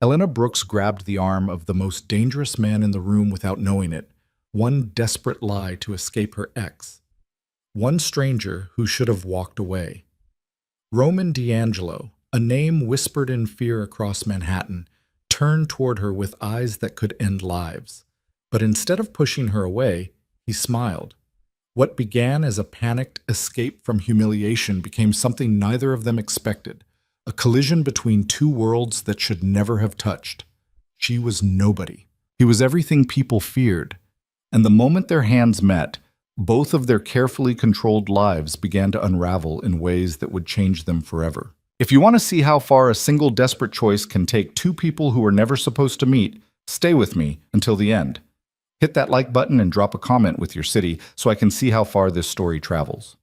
Elena Brooks grabbed the arm of the most dangerous man in the room without knowing it, one desperate lie to escape her ex. One stranger who should have walked away. Roman D'Angelo, a name whispered in fear across Manhattan, turned toward her with eyes that could end lives. But instead of pushing her away, he smiled. What began as a panicked escape from humiliation became something neither of them expected, a collision between two worlds that should never have touched. She was nobody. He was everything people feared. And the moment their hands met, both of their carefully controlled lives began to unravel in ways that would change them forever. If you want to see how far a single desperate choice can take two people who were never supposed to meet, stay with me until the end. Hit that like button and drop a comment with your city so I can see how far this story travels.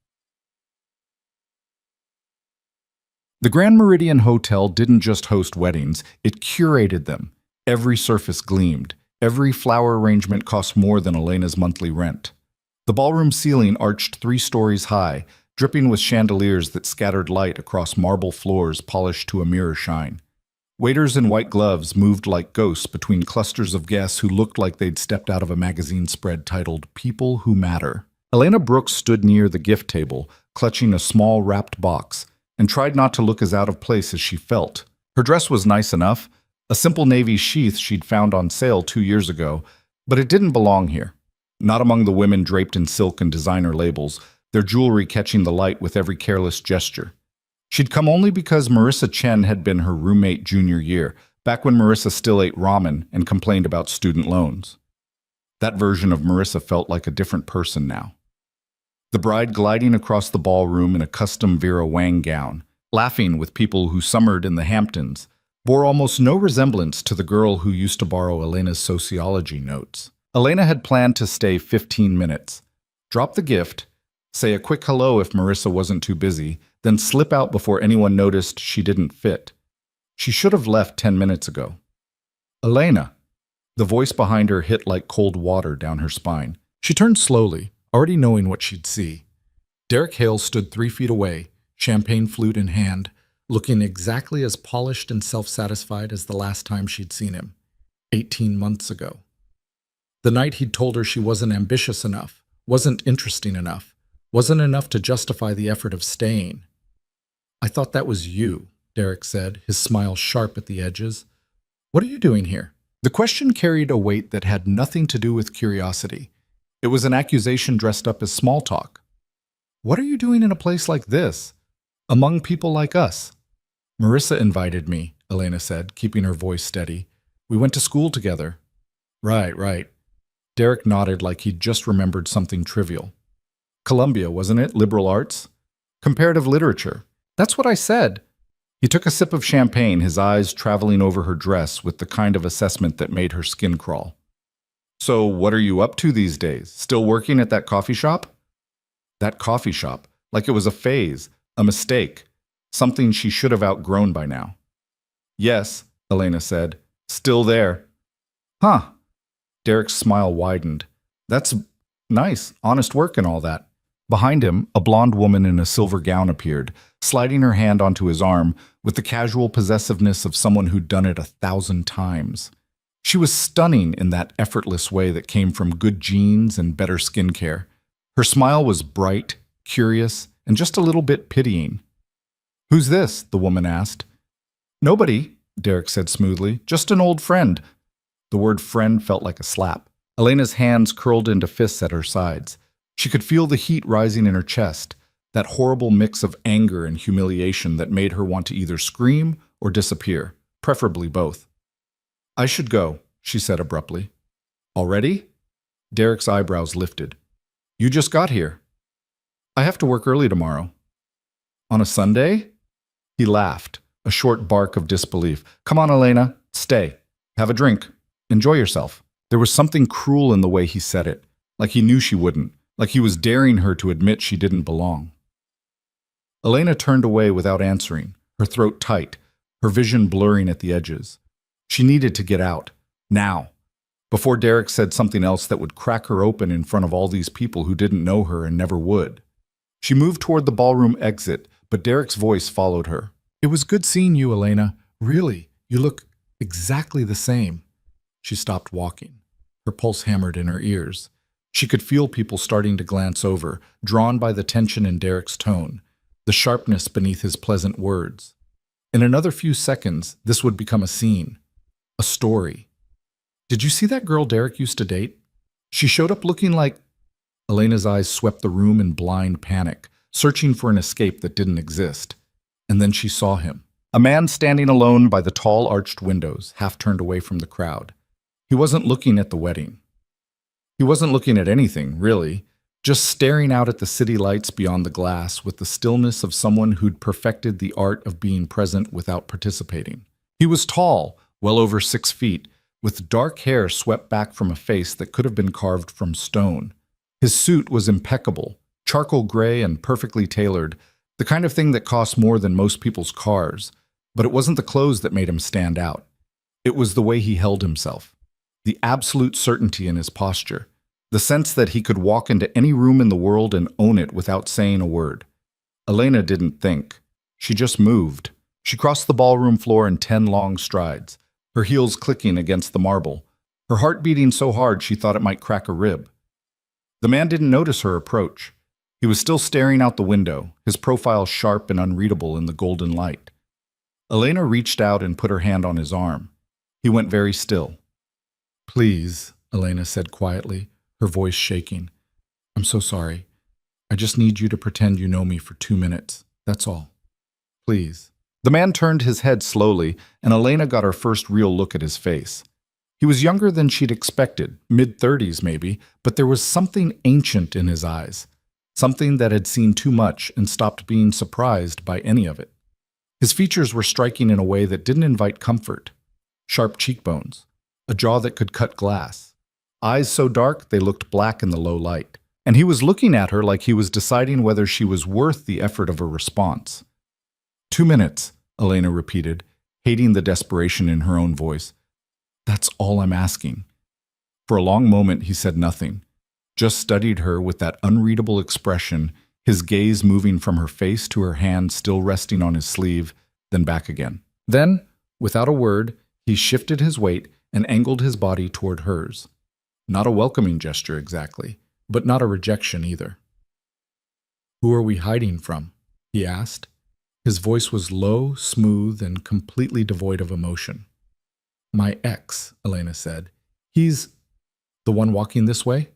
The Grand Meridian Hotel didn't just host weddings, it curated them. Every surface gleamed. Every flower arrangement cost more than Elena's monthly rent. The ballroom ceiling arched 3 stories high, dripping with chandeliers that scattered light across marble floors polished to a mirror shine. Waiters in white gloves moved like ghosts between clusters of guests who looked like they'd stepped out of a magazine spread titled People Who Matter. Elena Brooks stood near the gift table, clutching a small wrapped box, and tried not to look as out of place as she felt. Her dress was nice enough, a simple navy sheath she'd found on sale 2 years ago, but it didn't belong here. Not among the women draped in silk and designer labels, their jewelry catching the light with every careless gesture. She'd come only because Marissa Chen had been her roommate junior year, back when Marissa still ate ramen and complained about student loans. That version of Marissa felt like a different person now. The bride gliding across the ballroom in a custom Vera Wang gown, laughing with people who summered in the Hamptons, bore almost no resemblance to the girl who used to borrow Elena's sociology notes. Elena had planned to stay 15 minutes, drop the gift, say a quick hello if Marissa wasn't too busy, then slip out before anyone noticed she didn't fit. She should have left 10 minutes ago. Elena! The voice behind her hit like cold water down her spine. She turned slowly, already knowing what she'd see. Derek Hale stood 3 feet away, champagne flute in hand, looking exactly as polished and self-satisfied as the last time she'd seen him, 18 months ago. The night he'd told her she wasn't ambitious enough, wasn't interesting enough, wasn't enough to justify the effort of staying. "I thought that was you," Derek said, his smile sharp at the edges. "What are you doing here?" The question carried a weight that had nothing to do with curiosity. It was an accusation dressed up as small talk. "What are you doing in a place like this? Among people like us?" "Marissa invited me," Elena said, keeping her voice steady. "We went to school together." Right. Derek nodded like he'd just remembered something trivial. "Columbia, wasn't it? Liberal arts?" "Comparative literature." "That's what I said." He took a sip of champagne, his eyes traveling over her dress with the kind of assessment that made her skin crawl. "So what are you up to these days? Still working at that coffee shop?" That coffee shop, like it was a phase, a mistake, something she should have outgrown by now. "Yes," Elena said, "still there." "Huh." Derek's smile widened. "That's nice, honest work and all that." Behind him, a blonde woman in a silver gown appeared, sliding her hand onto his arm with the casual possessiveness of someone who'd done it 1,000 times. She was stunning in that effortless way that came from good genes and better skincare. Her smile was bright, curious, and just a little bit pitying. "Who's this?" the woman asked. "Nobody," Derek said smoothly. "Just an old friend." The word friend felt like a slap. Elena's hands curled into fists at her sides. She could feel the heat rising in her chest, that horrible mix of anger and humiliation that made her want to either scream or disappear, preferably both. "I should go," she said abruptly. "Already?" Derek's eyebrows lifted. "You just got here." "I have to work early tomorrow." "On a Sunday?" He laughed, a short bark of disbelief. "Come on, Elena, stay. Have a drink. Enjoy yourself." There was something cruel in the way he said it, like he knew she wouldn't, like he was daring her to admit she didn't belong. Elena turned away without answering, her throat tight, her vision blurring at the edges. She needed to get out, now, before Derek said something else that would crack her open in front of all these people who didn't know her and never would. She moved toward the ballroom exit, but Derek's voice followed her. "It was good seeing you, Elena. Really, you look Exactly the same. She stopped walking. Her pulse hammered in her ears. She could feel people starting to glance over, drawn by the tension in Derek's tone, the sharpness beneath his pleasant words. In another few seconds, this would become a scene, a story. Did you see that girl Derek used to date? She showed up looking like... Elena's eyes swept the room in blind panic, searching for an escape that didn't exist. And then she saw him. A man standing alone by the tall arched windows, half turned away from the crowd. He wasn't looking at the wedding. He wasn't looking at anything, really, just staring out at the city lights beyond the glass with the stillness of someone who'd perfected the art of being present without participating. He was tall, well over 6 feet, with dark hair swept back from a face that could have been carved from stone. His suit was impeccable, charcoal gray and perfectly tailored, the kind of thing that costs more than most people's cars. But it wasn't the clothes that made him stand out. It was the way he held himself, the absolute certainty in his posture, the sense that he could walk into any room in the world and own it without saying a word. Elena didn't think. She just moved. She crossed the ballroom floor in 10 long strides, her heels clicking against the marble, her heart beating so hard she thought it might crack a rib. The man didn't notice her approach. He was still staring out the window, his profile sharp and unreadable in the golden light. Elena reached out and put her hand on his arm. He went very still. "Please," Elena said quietly, her voice shaking. "I'm so sorry. I just need you to pretend you know me for 2 minutes. That's all. Please." The man turned his head slowly, and Elena got her first real look at his face. He was younger than she'd expected, mid-30s maybe, but there was something ancient in his eyes, something that had seen too much and stopped being surprised by any of it. His features were striking in a way that didn't invite comfort. Sharp cheekbones, a jaw that could cut glass, eyes so dark they looked black in the low light. And he was looking at her like he was deciding whether she was worth the effort of a response. 2 minutes, Elena repeated, hating the desperation in her own voice. "That's all I'm asking." For a long moment he said nothing, just studied her with that unreadable expression, his gaze moving from her face to her hand still resting on his sleeve, then back again. Then, without a word, he shifted his weight and angled his body toward hers. Not a welcoming gesture exactly, but not a rejection either. "Who are we hiding from?" he asked. His voice was low, smooth, and completely devoid of emotion. "My ex," Elena said. "He's the one walking this way?"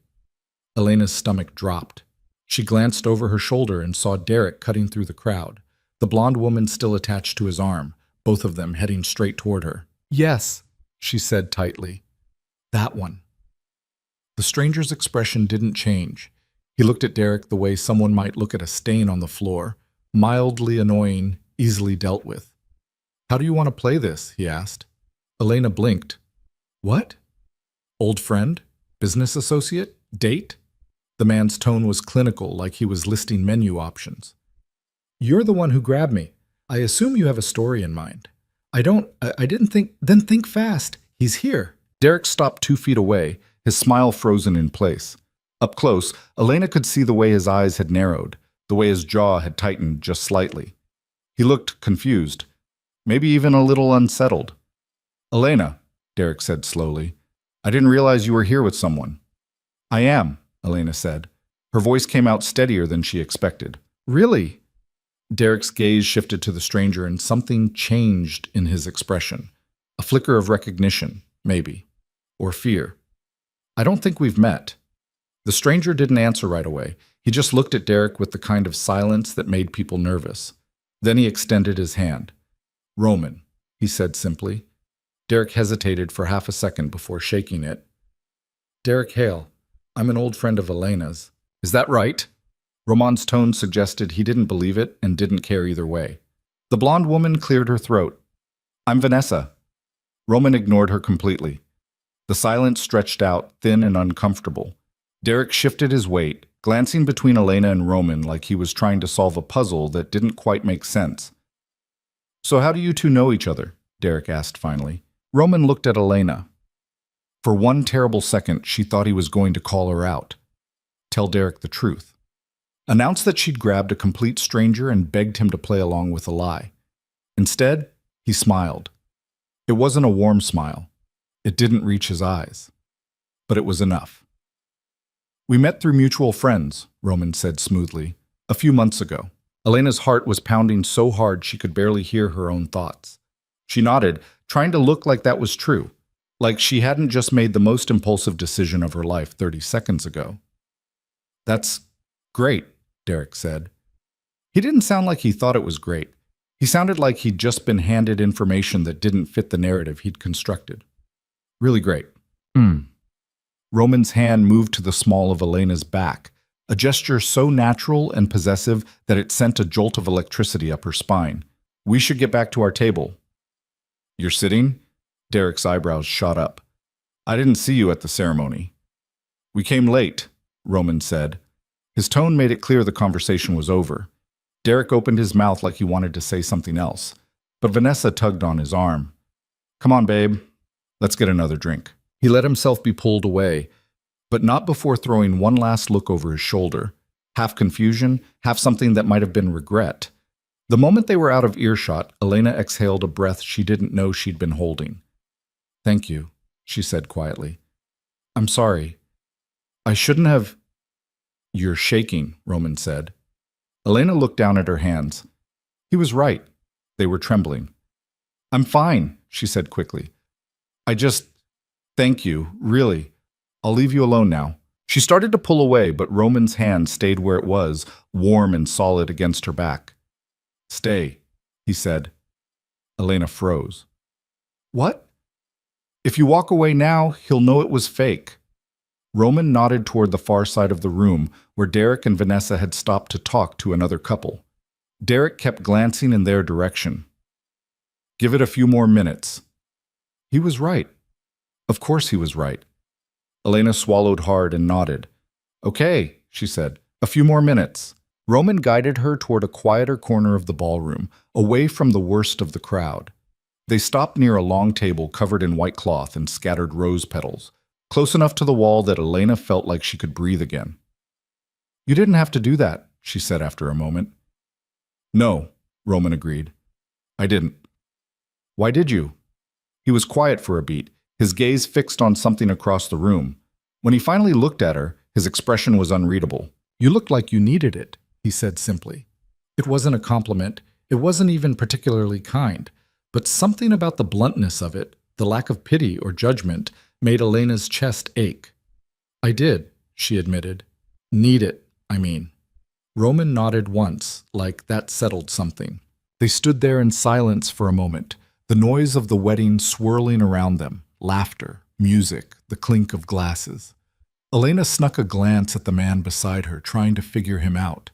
Elena's stomach dropped. She glanced over her shoulder and saw Derek cutting through the crowd, the blonde woman still attached to his arm, both of them heading straight toward her. "Yes," she said tightly. "That one." The stranger's expression didn't change. He looked at Derek the way someone might look at a stain on the floor, mildly annoying, easily dealt with. "How do you want to play this?" he asked. Elena blinked. "What? Old friend? Business associate? Date?" The man's tone was clinical, like he was listing menu options. "You're the one who grabbed me. I assume you have a story in mind." I didn't think..." "Then think fast. He's here." Derek stopped 2 feet away, his smile frozen in place. Up close, Elena could see the way his eyes had narrowed, the way his jaw had tightened just slightly. He looked confused, maybe even a little unsettled. "Elena," Derek said slowly, "I didn't realize you were here with someone." "I am," Elena said. Her voice came out steadier than she expected. "Really?" Derek's gaze shifted to the stranger and something changed in his expression. A flicker of recognition, maybe. Or fear. "I don't think we've met." The stranger didn't answer right away. He just looked at Derek with the kind of silence that made people nervous. Then he extended his hand. "Roman," he said simply. Derek hesitated for half a second before shaking it. "Derek Hale. I'm an old friend of Elena's." "Is that right?" Roman's tone suggested he didn't believe it and didn't care either way. The blonde woman cleared her throat. "I'm Vanessa." Roman ignored her completely. The silence stretched out, thin and uncomfortable. Derek shifted his weight, glancing between Elena and Roman like he was trying to solve a puzzle that didn't quite make sense. "So how do you two know each other?" Derek asked finally. Roman looked at Elena. For one terrible second, she thought he was going to call her out. Tell Derek the truth. Announce that she'd grabbed a complete stranger and begged him to play along with a lie. Instead, he smiled. It wasn't a warm smile. It didn't reach his eyes. But it was enough. "We met through mutual friends," Roman said smoothly, "a few months ago." Elena's heart was pounding so hard she could barely hear her own thoughts. She nodded, trying to look like that was true, like she hadn't just made the most impulsive decision of her life 30 seconds ago. "That's great," Derek said. He didn't sound like he thought it was great. He sounded like he'd just been handed information that didn't fit the narrative he'd constructed. "Really great." Roman's hand moved to the small of Elena's back, a gesture so natural and possessive that it sent a jolt of electricity up her spine. "We should get back to our table." "You're sitting?" Derek's eyebrows shot up. "I didn't see you at the ceremony." "We came late," Roman said. His tone made it clear the conversation was over. Derek opened his mouth like he wanted to say something else, but Vanessa tugged on his arm. "Come on, babe. Let's get another drink." He let himself be pulled away, but not before throwing one last look over his shoulder, half confusion, half something that might have been regret. The moment they were out of earshot, Elena exhaled a breath she didn't know she'd been holding. "Thank you," she said quietly. "I'm sorry. I shouldn't have—" "You're shaking," Roman said. Elena looked down at her hands. He was right. They were trembling. "I'm fine," she said quickly. Thank you, really. I'll leave you alone now." She started to pull away, but Roman's hand stayed where it was, warm and solid against her back. "Stay," he said. Elena froze. "What?" "If you walk away now, he'll know it was fake." Roman nodded toward the far side of the room, where Derek and Vanessa had stopped to talk to another couple. Derek kept glancing in their direction. "Give it a few more minutes." He was right. Of course he was right. Elena swallowed hard and nodded. "Okay," she said. "A few more minutes." Roman guided her toward a quieter corner of the ballroom, away from the worst of the crowd. They stopped near a long table covered in white cloth and scattered rose petals, close enough to the wall that Elena felt like she could breathe again. "You didn't have to do that," she said after a moment. "No," Roman agreed. "I didn't." "Why did you?" He was quiet for a beat, his gaze fixed on something across the room. When he finally looked at her, his expression was unreadable. "You looked like you needed it," he said simply. It wasn't a compliment, it wasn't even particularly kind, but something about the bluntness of it, the lack of pity or judgment, made Elena's chest ache. "I did," she admitted. "Need it, I mean." Roman nodded once, like that settled something. They stood there in silence for a moment, the noise of the wedding swirling around them, laughter, music, the clink of glasses. Elena snuck a glance at the man beside her, trying to figure him out.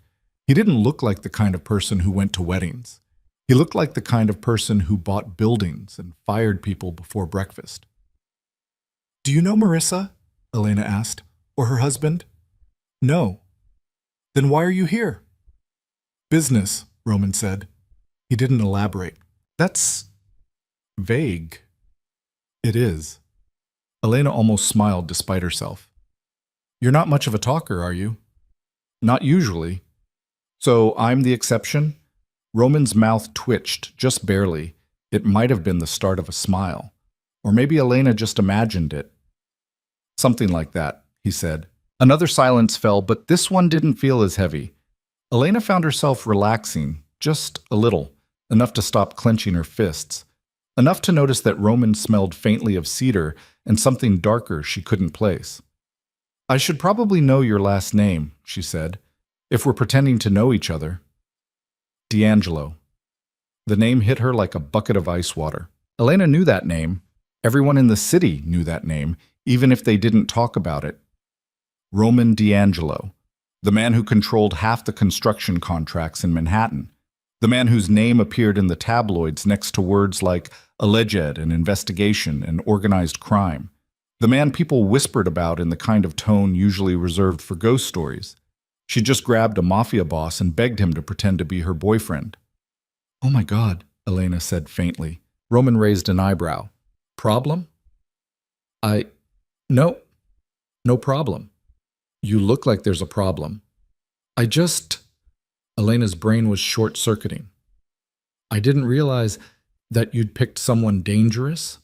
He didn't look like the kind of person who went to weddings. He looked like the kind of person who bought buildings and fired people before breakfast. "Do you know Marissa?" Elena asked. "Or her husband?" "No." "Then why are you here?" "Business," Roman said. He didn't elaborate. "That's vague." "It is." Elena almost smiled despite herself. "You're not much of a talker, are you?" "Not usually." "So I'm the exception?" Roman's mouth twitched, just barely. It might have been the start of a smile. Or maybe Elena just imagined it. "Something like that," he said. Another silence fell, but this one didn't feel as heavy. Elena found herself relaxing, just a little, enough to stop clenching her fists. Enough to notice that Roman smelled faintly of cedar and something darker she couldn't place. "I should probably know your last name," she said, "if we're pretending to know each other." "D'Angelo." The name hit her like a bucket of ice water. Elena knew that name. Everyone in the city knew that name, even if they didn't talk about it. Roman D'Angelo, the man who controlled half the construction contracts in Manhattan. The man whose name appeared in the tabloids next to words like alleged and investigation and organized crime. The man people whispered about in the kind of tone usually reserved for ghost stories. She just grabbed a Mafia boss and begged him to pretend to be her boyfriend. "Oh my God," Elena said faintly. Roman raised an eyebrow. "Problem?" No problem." "You look like there's a problem." Elena's brain was short-circuiting. "I didn't realize That you'd picked someone dangerous?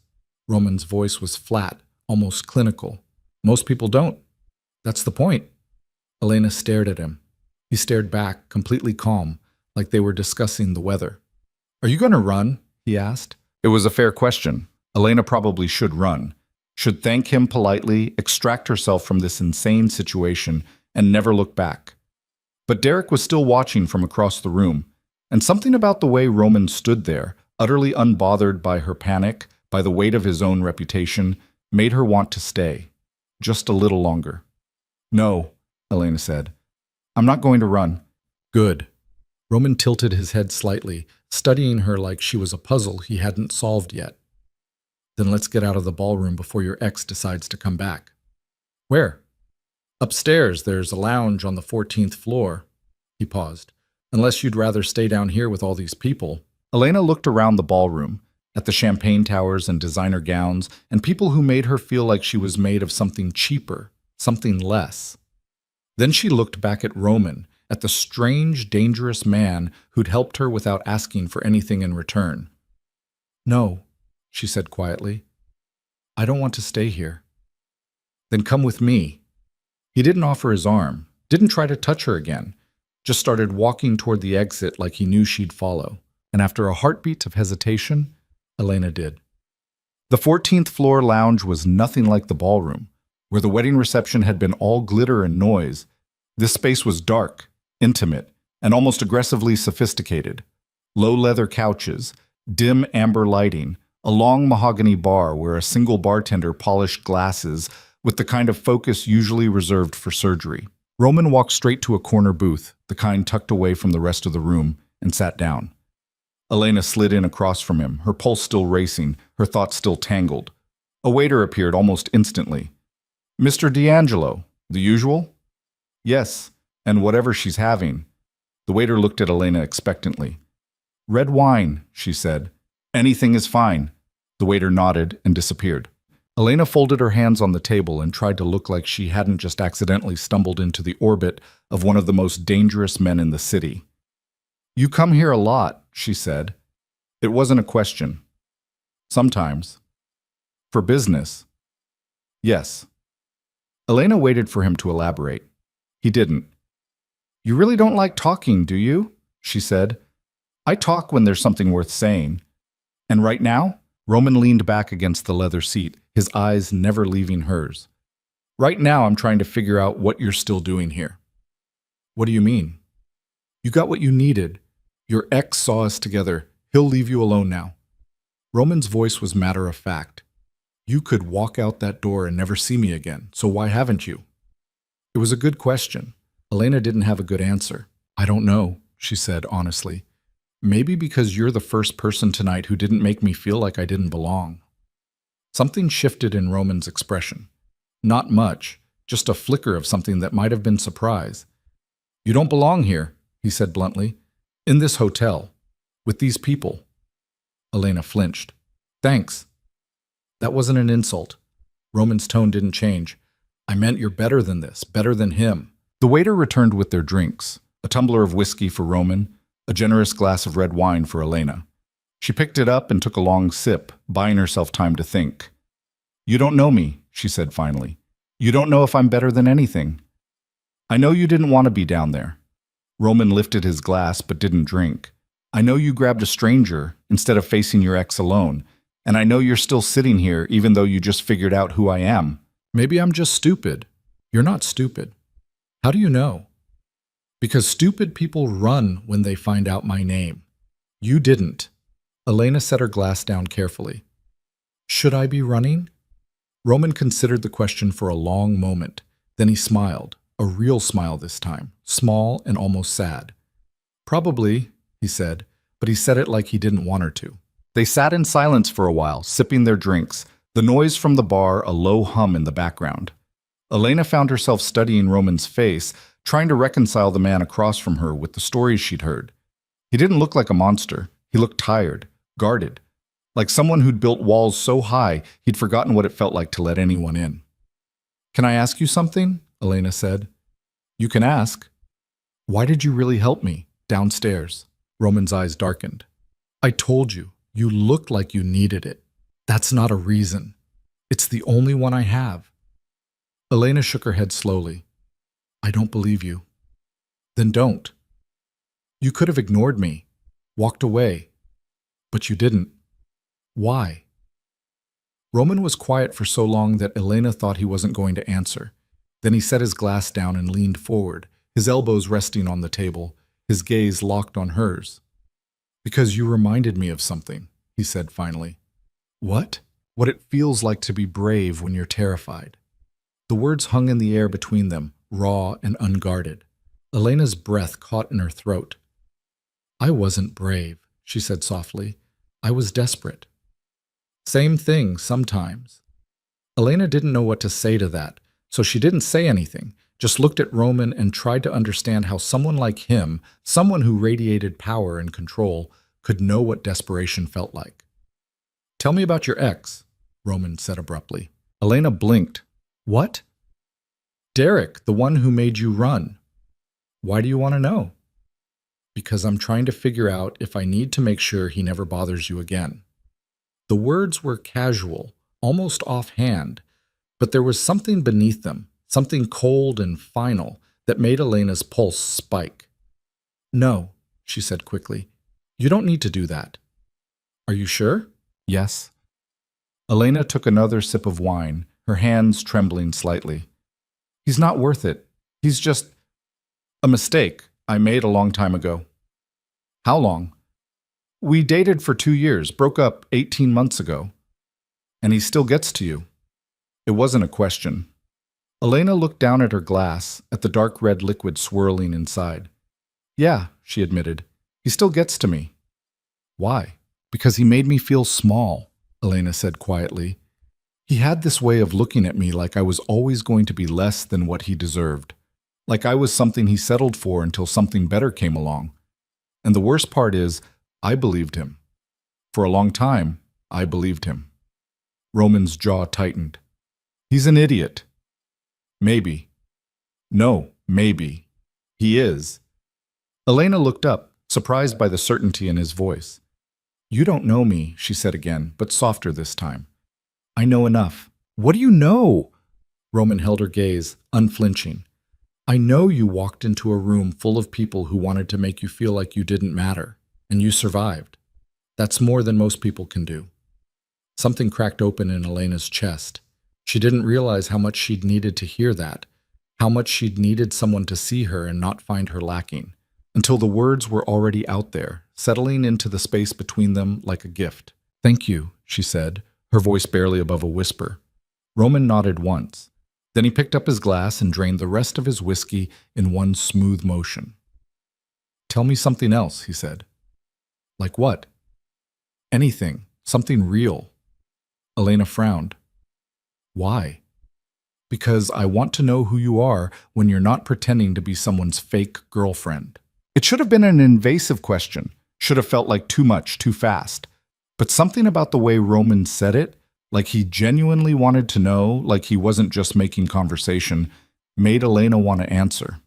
Roman's voice was flat, almost clinical. Most people don't. That's the point. Elena stared at him. He stared back, completely calm, like they were discussing the weather. Are you going to run? He asked. It was a fair question. Elena probably should run, should thank him politely, extract herself from this insane situation, and never look back. But Derek was still watching from across the room, and something about the way Roman stood there, utterly unbothered by her panic, by the weight of his own reputation, made her want to stay. Just a little longer. No, Elena said. I'm not going to run. Good. Roman tilted his head slightly, studying her like she was a puzzle he hadn't solved yet. Then let's get out of the ballroom before your ex decides to come back. Where? Upstairs, there's a lounge on the 14th floor. He paused. Unless you'd rather stay down here with all these people. Elena looked around the ballroom, at the champagne towers and designer gowns, and people who made her feel like she was made of something cheaper, something less. Then she looked back at Roman, at the strange, dangerous man who'd helped her without asking for anything in return. No, she said quietly. I don't want to stay here. Then come with me. He didn't offer his arm, didn't try to touch her again, just started walking toward the exit like he knew she'd follow. And after a heartbeat of hesitation, Elena did. The 14th floor lounge was nothing like the ballroom, where the wedding reception had been all glitter and noise. This space was dark, intimate, and almost aggressively sophisticated. Low leather couches, dim amber lighting, a long mahogany bar where a single bartender polished glasses with the kind of focus usually reserved for surgery. Roman walked straight to a corner booth, the kind tucked away from the rest of the room, and sat down. Elena slid in across from him, her pulse still racing, her thoughts still tangled. A waiter appeared almost instantly. Mr. D'Angelo, the usual? Yes, and whatever she's having. The waiter looked at Elena expectantly. Red wine, she said. Anything is fine. The waiter nodded and disappeared. Elena folded her hands on the table and tried to look like she hadn't just accidentally stumbled into the orbit of one of the most dangerous men in the city. You come here a lot, she said. It wasn't a question. Sometimes. For business. Yes. Elena waited for him to elaborate. He didn't. You really don't like talking, do you? She said. I talk when there's something worth saying. And right now? Roman leaned back against the leather seat, his eyes never leaving hers. Right now I'm trying to figure out what you're still doing here. What do you mean? You got what you needed. Your ex saw us together. He'll leave you alone now. Roman's voice was matter of fact. You could walk out that door and never see me again, so why haven't you? It was a good question. Elena didn't have a good answer. I don't know, she said honestly. Maybe because you're the first person tonight who didn't make me feel like I didn't belong. Something shifted in Roman's expression. Not much, just a flicker of something that might have been surprise. You don't belong here, he said bluntly. In this hotel. With these people. Elena flinched. Thanks. That wasn't an insult. Roman's tone didn't change. I meant you're better than this, better than him. The waiter returned with their drinks, a tumbler of whiskey for Roman, a generous glass of red wine for Elena. She picked it up and took a long sip, buying herself time to think. You don't know me, she said finally. You don't know if I'm better than anything. I know you didn't want to be down there. Roman lifted his glass but didn't drink. I know you grabbed a stranger instead of facing your ex alone, and I know you're still sitting here even though you just figured out who I am. Maybe I'm just stupid. You're not stupid. How do you know? Because stupid people run when they find out my name. You didn't. Elena set her glass down carefully. Should I be running? Roman considered the question for a long moment. Then he smiled, a real smile this time, small and almost sad. Probably, he said, but he said it like he didn't want her to. They sat in silence for a while, sipping their drinks, the noise from the bar a low hum in the background. Elena found herself studying Roman's face, trying to reconcile the man across from her with the stories she'd heard. He didn't look like a monster. He looked tired, guarded, like someone who'd built walls so high he'd forgotten what it felt like to let anyone in. Can I ask you something? Elena said. You can ask. Why did you really help me? Downstairs. Roman's eyes darkened. I told you. You looked like you needed it. That's not a reason. It's the only one I have. Elena shook her head slowly. I don't believe you. Then don't. You could have ignored me, walked away, but you didn't. Why? Roman was quiet for so long that Elena thought he wasn't going to answer. Then he set his glass down and leaned forward, his elbows resting on the table, his gaze locked on hers. Because you reminded me of something, he said finally. What? What it feels like to be brave when you're terrified. The words hung in the air between them, raw and unguarded. Elena's breath caught in her throat. I wasn't brave, she said softly. I was desperate. Same thing sometimes. Elena didn't know what to say to that, so she didn't say anything, just looked at Roman and tried to understand how someone like him, someone who radiated power and control, could know what desperation felt like. Tell me about your ex, Roman said abruptly. Elena blinked. What? Derek, the one who made you run. Why do you want to know? Because I'm trying to figure out if I need to make sure he never bothers you again. The words were casual, almost offhand, but there was something beneath them, something cold and final, that made Elena's pulse spike. No, she said quickly. You don't need to do that. Are you sure? Yes. Elena took another sip of wine, her hands trembling slightly. He's not worth it. He's just a mistake I made a long time ago. How long? We dated for 2 years, broke up 18 months ago. And he still gets to you. It wasn't a question. Elena looked down at her glass, at the dark red liquid swirling inside. Yeah, she admitted. He still gets to me. Why? Because he made me feel small, Elena said quietly. He had this way of looking at me like I was always going to be less than what he deserved. Like I was something he settled for until something better came along. And the worst part is, I believed him. For a long time, I believed him. Roman's jaw tightened. He's an idiot. Maybe. No, maybe. He is. Elena looked up, surprised by the certainty in his voice. You don't know me, she said again, but softer this time. I know enough. What do you know? Roman held her gaze, unflinching. I know you walked into a room full of people who wanted to make you feel like you didn't matter, and you survived. That's more than most people can do. Something cracked open in Elena's chest. She didn't realize how much she'd needed to hear that, how much she'd needed someone to see her and not find her lacking, until the words were already out there, settling into the space between them like a gift. Thank you, she said, her voice barely above a whisper. Roman nodded once. Then he picked up his glass and drained the rest of his whiskey in one smooth motion. Tell me something else, he said. Like what? Anything, something real. Elena frowned. Why? Because I want to know who you are when you're not pretending to be someone's fake girlfriend. It should have been an invasive question, should have felt like too much, too fast. But something about the way Roman said it, like he genuinely wanted to know, like he wasn't just making conversation, made Elena want to answer.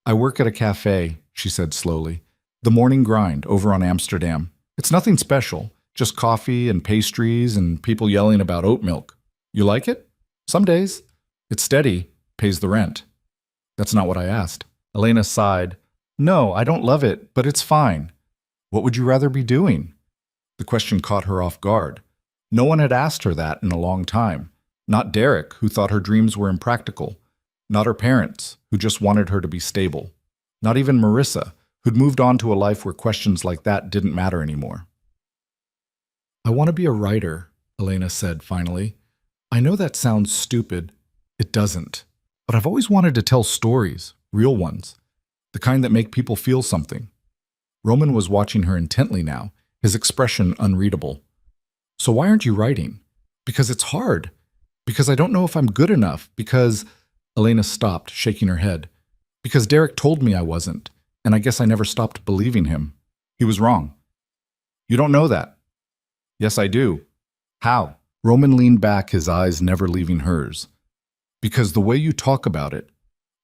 I work at a cafe, she said slowly. The Morning Grind, over on Amsterdam. It's nothing special, just coffee and pastries and people yelling about oat milk. You like it? Some days. It's steady, pays the rent. That's not what I asked. Elena sighed. No, I don't love it, but it's fine. What would you rather be doing? The question caught her off guard. No one had asked her that in a long time. Not Derek, who thought her dreams were impractical. Not her parents, who just wanted her to be stable. Not even Marissa, who'd moved on to a life where questions like that didn't matter anymore. I want to be a writer, Elena said finally. I know that sounds stupid. It doesn't. But I've always wanted to tell stories, real ones. The kind that make people feel something. Roman was watching her intently now, his expression unreadable. So why aren't you writing? Because it's hard. Because I don't know if I'm good enough. Because... Elena stopped, shaking her head. Because Derek told me I wasn't, and I guess I never stopped believing him. He was wrong. You don't know that. Yes, I do. How? Roman leaned back, his eyes never leaving hers. Because the way you talk about it,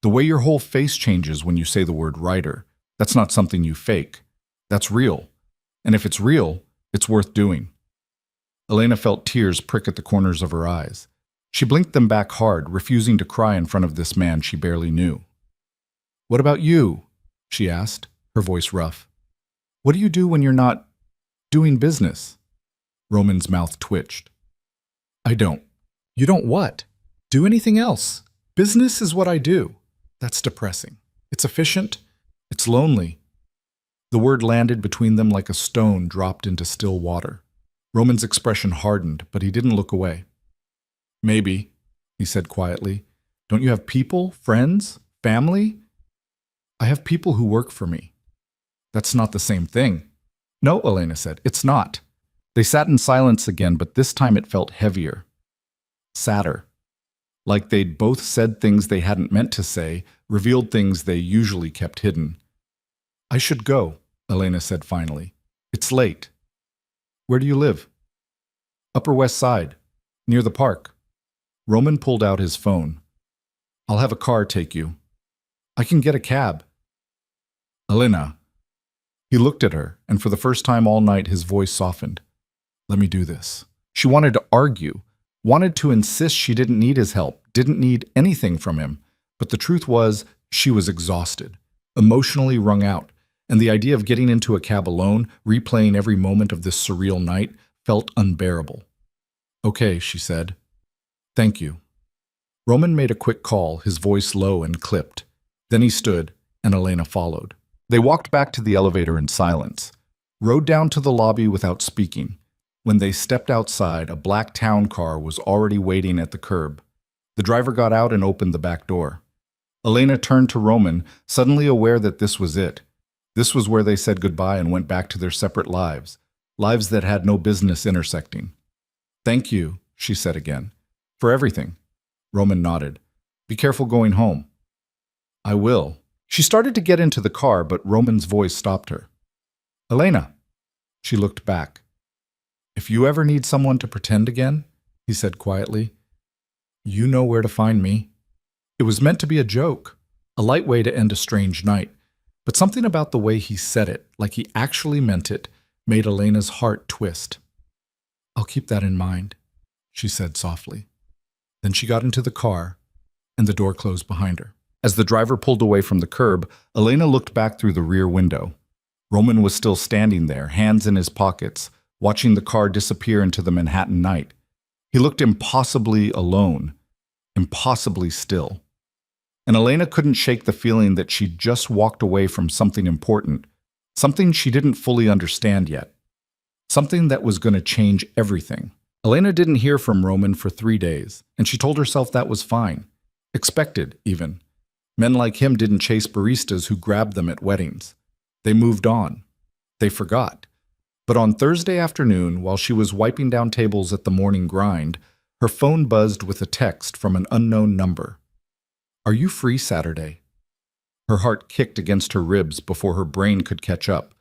the way your whole face changes when you say the word writer, that's not something you fake. That's real. And if it's real, It's worth doing. Elena felt tears prick at the corners of her eyes. She blinked them back hard, refusing to cry in front of this man she barely knew. "What about you?" she asked, her voice rough. "What do you do when you're not doing business?" Roman's mouth twitched. "I don't." "You don't what?" "Do anything else. Business is what I do." "That's depressing. It's efficient. It's lonely." The word landed between them like a stone dropped into still water. Roman's expression hardened, but he didn't look away. "Maybe," he said quietly. "Don't you have people, friends, family?" "I have people who work for me." "That's not the same thing." "No," Elena said, "it's not." They sat in silence again, but this time it felt heavier. Sadder. Like they'd both said things they hadn't meant to say, revealed things they usually kept hidden. "I should go," Elena said finally. "It's late." "Where do you live?" "Upper West Side, near the park." Roman pulled out his phone. "I'll have a car take you." "I can get a cab." "Elena." He looked at her, and for the first time all night his voice softened. "Let me do this." She wanted to argue, wanted to insist she didn't need his help, didn't need anything from him. But the truth was, she was exhausted, emotionally wrung out, and the idea of getting into a cab alone, replaying every moment of this surreal night, felt unbearable. "Okay," she said. "Thank you." Roman made a quick call, his voice low and clipped. Then he stood, and Elena followed. They walked back to the elevator in silence, rode down to the lobby without speaking. When they stepped outside, a black town car was already waiting at the curb. The driver got out and opened the back door. Elena turned to Roman, suddenly aware that this was it. This was where they said goodbye and went back to their separate lives, lives that had no business intersecting. "Thank you," she said again. "For everything." Roman nodded. "Be careful going home." "I will." She started to get into the car, but Roman's voice stopped her. "Elena." She looked back. "If you ever need someone to pretend again," he said quietly, "you know where to find me." It was meant to be a joke, a light way to end a strange night, but something about the way he said it, like he actually meant it, made Elena's heart twist. "I'll keep that in mind," she said softly. Then she got into the car, and the door closed behind her. As the driver pulled away from the curb, Elena looked back through the rear window. Roman was still standing there, hands in his pockets, watching the car disappear into the Manhattan night. He looked impossibly alone, impossibly still. And Elena couldn't shake the feeling that she'd just walked away from something important, something she didn't fully understand yet, something that was going to change everything. Elena didn't hear from Roman for 3 days, and she told herself that was fine. Expected, even. Men like him didn't chase baristas who grabbed them at weddings. They moved on. They forgot. But on Thursday afternoon, while she was wiping down tables at the morning grind, her phone buzzed with a text from an unknown number. "Are you free Saturday?" Her heart kicked against her ribs before her brain could catch up.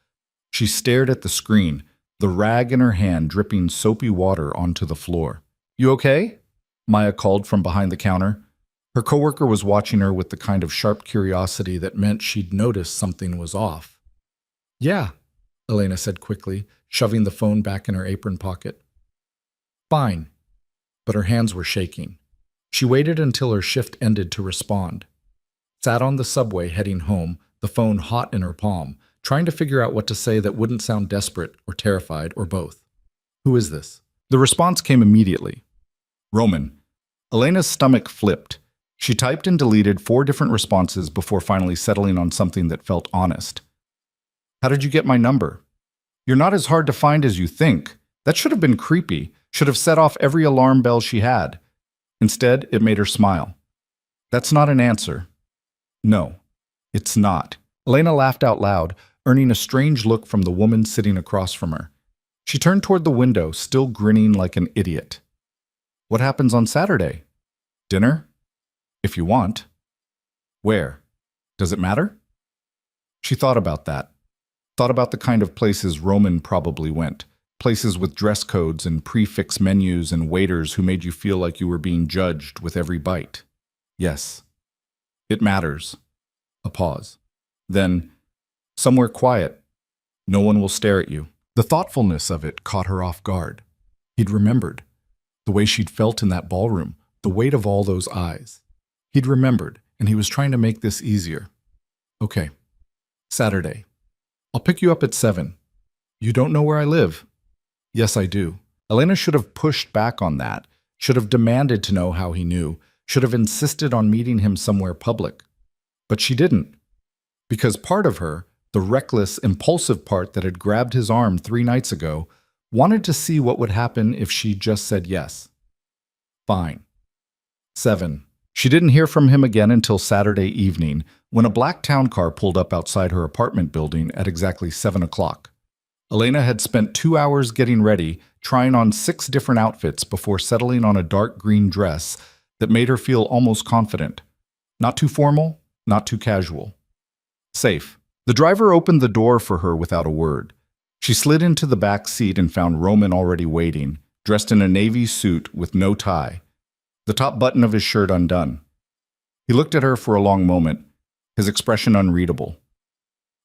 She stared at the screen, the rag in her hand dripping soapy water onto the floor. "You okay?" Maya called from behind the counter. Her coworker was watching her with the kind of sharp curiosity that meant she'd noticed something was off. "Yeah," Elena said quickly, shoving the phone back in her apron pocket. "Fine." But her hands were shaking. She waited until her shift ended to respond. Sat on the subway heading home, the phone hot in her palm, trying to figure out what to say that wouldn't sound desperate or terrified or both. "Who is this?" The response came immediately. "Roman." Elena's stomach flipped. She typed and deleted 4 different responses before finally settling on something that felt honest. "How did you get my number?" "You're not as hard to find as you think." That should have been creepy, should have set off every alarm bell she had. Instead, it made her smile. "That's not an answer." "No, it's not." Elena laughed out loud, earning a strange look from the woman sitting across from her. She turned toward the window, still grinning like an idiot. "What happens on Saturday?" "Dinner? If you want." "Where? Does it matter?" She thought about that. Thought about the kind of places Roman probably went. Places with dress codes and prefix menus and waiters who made you feel like you were being judged with every bite. Yes. It matters. A pause. Then, somewhere quiet. No one will stare at you. The thoughtfulness of it caught her off guard. He'd remembered. The way she'd felt in that ballroom, the weight of all those eyes. He'd remembered, and he was trying to make this easier. Okay. Saturday. I'll pick you up at 7. You don't know where I live? Yes, I do. Elena should have pushed back on that, should have demanded to know how he knew, should have insisted on meeting him somewhere public. But she didn't. Because part of her, the reckless, impulsive part that had grabbed his arm 3 nights ago, wanted to see what would happen if she just said yes. Fine. 7. She didn't hear from him again until Saturday evening, when a black town car pulled up outside her apartment building at exactly 7 o'clock. Elena had spent 2 hours getting ready, trying on 6 different outfits before settling on a dark green dress that made her feel almost confident. Not too formal, not too casual. Safe. The driver opened the door for her without a word. She slid into the back seat and found Roman already waiting, dressed in a navy suit with no tie, the top button of his shirt undone. He looked at her for a long moment, his expression unreadable.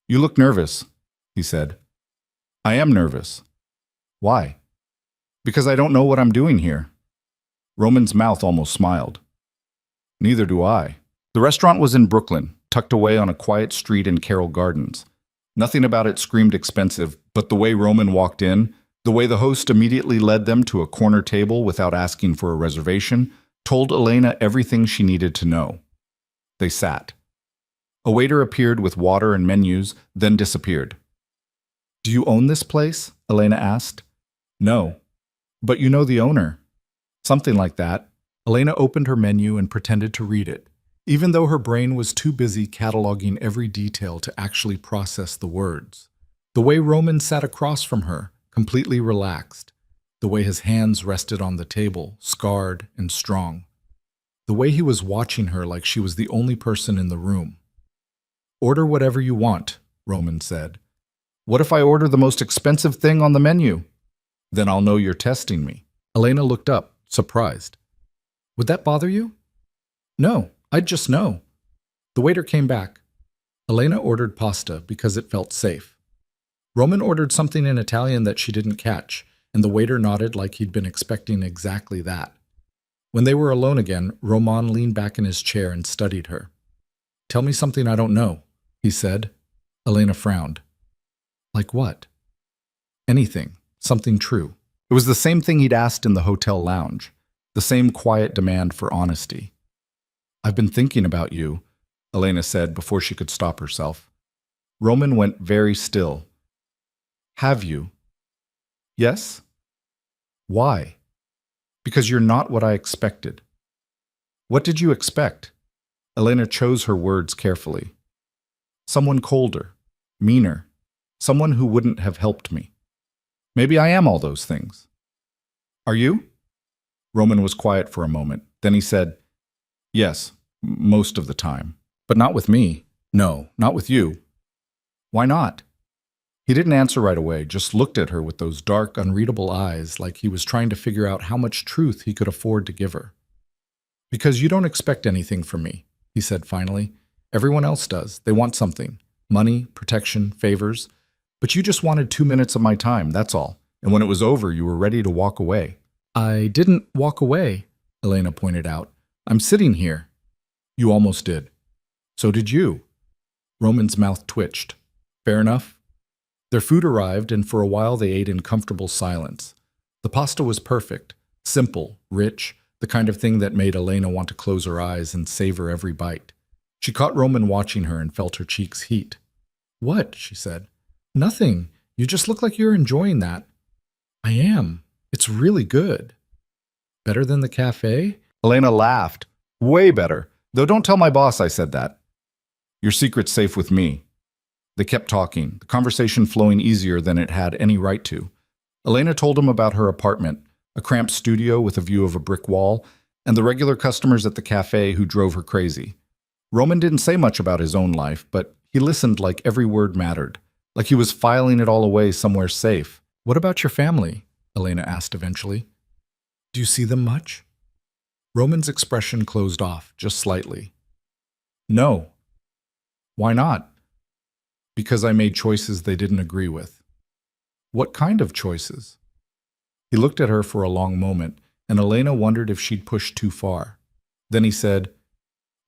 "You look nervous," he said. "I am nervous." "Why?" "Because I don't know what I'm doing here." Roman's mouth almost smiled. "Neither do I." The restaurant was in Brooklyn, tucked away on a quiet street in Carroll Gardens. Nothing about it screamed expensive, but the way Roman walked in, the way the host immediately led them to a corner table without asking for a reservation, told Elena everything she needed to know. They sat. A waiter appeared with water and menus, then disappeared. "Do you own this place?" Elena asked. "No." "But you know the owner." "Something like that." Elena opened her menu and pretended to read it, even though her brain was too busy cataloging every detail to actually process the words. The way Roman sat across from her, completely relaxed. The way his hands rested on the table, scarred and strong. The way he was watching her like she was the only person in the room. "Order whatever you want," Roman said. "What if I order the most expensive thing on the menu?" "Then I'll know you're testing me." Elena looked up, surprised. "Would that bother you?" "No, I'd just know." The waiter came back. Elena ordered pasta because it felt safe. Roman ordered something in Italian that she didn't catch, and the waiter nodded like he'd been expecting exactly that. When they were alone again, Roman leaned back in his chair and studied her. "Tell me something I don't know," he said. Elena frowned. "Like what?" "Anything. Something true." It was the same thing he'd asked in the hotel lounge, the same quiet demand for honesty. "I've been thinking about you," Elena said before she could stop herself. Roman went very still. "Have you?" "Yes." "Why?" "Because you're not what I expected." "What did you expect?" Elena chose her words carefully. "Someone colder, meaner, someone who wouldn't have helped me. Maybe I am all those things." "Are you?" Roman was quiet for a moment. Then he said, "Yes, most of the time. But not with me. No, not with you." "Why not?" He didn't answer right away, just looked at her with those dark, unreadable eyes like he was trying to figure out how much truth he could afford to give her. "Because you don't expect anything from me," he said finally. "Everyone else does. They want something. Money, protection, favors. But you just wanted 2 minutes of my time, that's all. And when it was over, you were ready to walk away." "I didn't walk away," Elena pointed out. "I'm sitting here." "You almost did." "So did you." Roman's mouth twitched. "Fair enough." Their food arrived, and for a while they ate in comfortable silence. The pasta was perfect, simple, rich, the kind of thing that made Elena want to close her eyes and savor every bite. She caught Roman watching her and felt her cheeks heat. "What?" she said. "Nothing. You just look like you're enjoying that." "I am. It's really good." "Better than the cafe?" Elena laughed. "Way better. Though don't tell my boss I said that." "Your secret's safe with me." They kept talking, the conversation flowing easier than it had any right to. Elena told him about her apartment, a cramped studio with a view of a brick wall, and the regular customers at the cafe who drove her crazy. Roman didn't say much about his own life, but he listened like every word mattered, like he was filing it all away somewhere safe. "What about your family?" Elena asked eventually. "Do you see them much?" Roman's expression closed off, just slightly. "No." "Why not?" "Because I made choices they didn't agree with." What kind of choices? He looked at her for a long moment, and Elena wondered if she'd pushed too far. Then he said,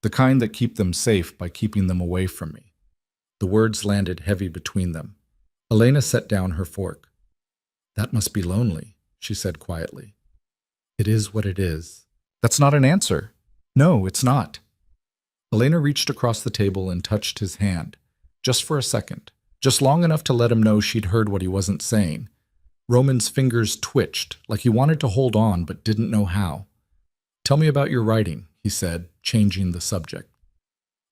"The kind that keep them safe by keeping them away from me." The words landed heavy between them. Elena set down her fork. "That must be lonely," she said quietly. "It is what it is." "That's not an answer." "No, it's not." Elena reached across the table and touched his hand, just for a second, just long enough to let him know she'd heard what he wasn't saying. Roman's fingers twitched, like he wanted to hold on but didn't know how. "Tell me about your writing," he said, changing the subject.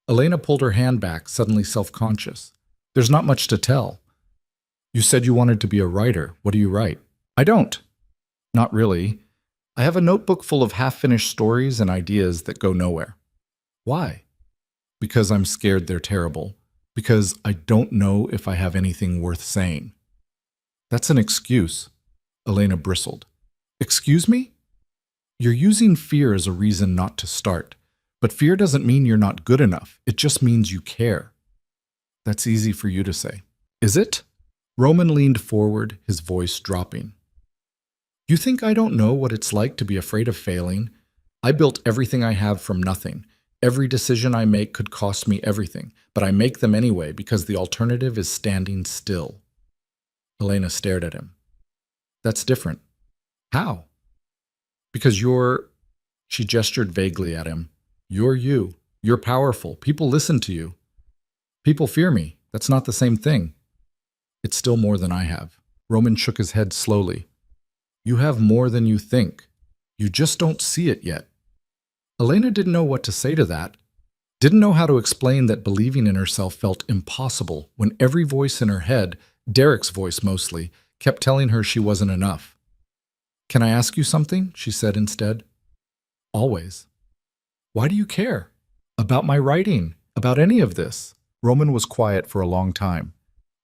Elena pulled her hand back, suddenly self-conscious. "There's not much to tell." "You said you wanted to be a writer. What do you write?" "I don't." "Not really. I have a notebook full of half-finished stories and ideas that go nowhere." "Why?" "Because I'm scared they're terrible. Because I don't know if I have anything worth saying." "That's an excuse." Elena bristled. "Excuse me?" "You're using fear as a reason not to start. But fear doesn't mean you're not good enough. It just means you care." "That's easy for you to say." "Is it?" Roman leaned forward, his voice dropping. "You think I don't know what it's like to be afraid of failing? I built everything I have from nothing. Every decision I make could cost me everything, but I make them anyway because the alternative is standing still." Elena stared at him. "That's different." "How?" "Because you're—" She gestured vaguely at him. "You're you. You're powerful. People listen to you." "People fear me. That's not the same thing." "It's still more than I have." Roman shook his head slowly. "You have more than you think. You just don't see it yet." Elena didn't know what to say to that. Didn't know how to explain that believing in herself felt impossible when every voice in her head, Derek's voice mostly, kept telling her she wasn't enough. "Can I ask you something?" she said instead. "Always." "Why do you care? About my writing? About any of this?" Roman was quiet for a long time.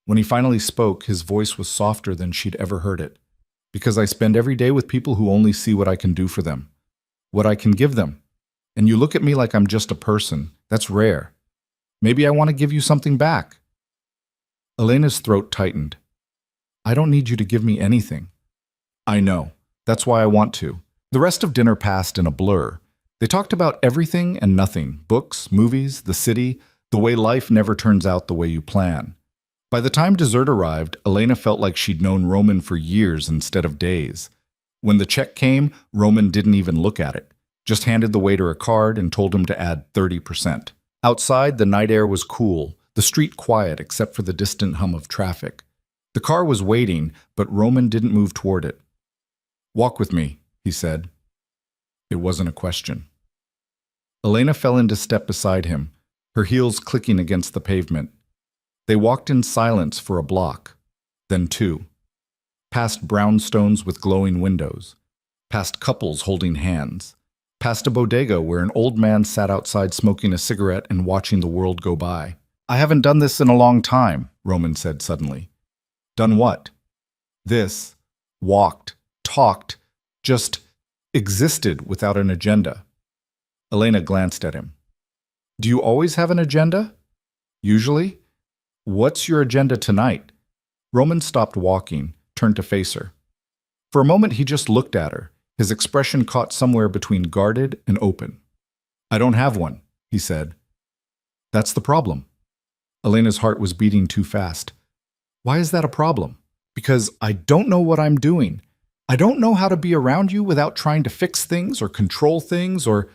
When he finally spoke, his voice was softer than she'd ever heard it. "Because I spend every day with people who only see what I can do for them, what I can give them. And you look at me like I'm just a person. That's rare. Maybe I want to give you something back." Elena's throat tightened. "I don't need you to give me anything." "I know. That's why I want to." The rest of dinner passed in a blur. They talked about everything and nothing: books, movies, the city, the way life never turns out the way you plan. By the time dessert arrived, Elena felt like she'd known Roman for years instead of days. When the check came, Roman didn't even look at it, just handed the waiter a card and told him to add 30%. Outside, the night air was cool, the street quiet except for the distant hum of traffic. The car was waiting, but Roman didn't move toward it. "Walk with me," he said. It wasn't a question. Elena fell into step beside him, her heels clicking against the pavement. They walked in silence for a block, then two. Past brownstones with glowing windows, past couples holding hands, past a bodega where an old man sat outside smoking a cigarette and watching the world go by. "I haven't done this in a long time," Roman said suddenly. "Done what?" "This. Walked, talked, just existed without an agenda." Elena glanced at him. "Do you always have an agenda?" "Usually." "What's your agenda tonight?" Roman stopped walking, turned to face her. For a moment he just looked at her, his expression caught somewhere between guarded and open. "I don't have one," he said. "That's the problem." Elena's heart was beating too fast. "Why is that a problem?" "Because I don't know what I'm doing. I don't know how to be around you without trying to fix things or control things or—"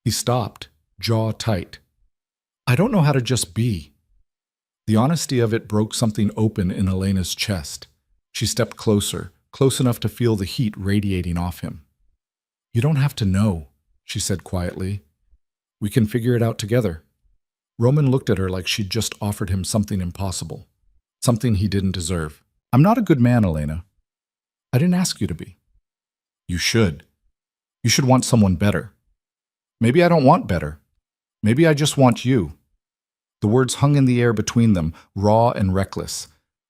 He stopped, jaw tight. "I don't know how to just be." The honesty of it broke something open in Elena's chest. She stepped closer, close enough to feel the heat radiating off him. "You don't have to know," she said quietly. "We can figure it out together." Roman looked at her like she'd just offered him something impossible, something he didn't deserve. "I'm not a good man, Elena." "I didn't ask you to be." "You should. You should want someone better." "Maybe I don't want better. Maybe I just want you." The words hung in the air between them, raw and reckless.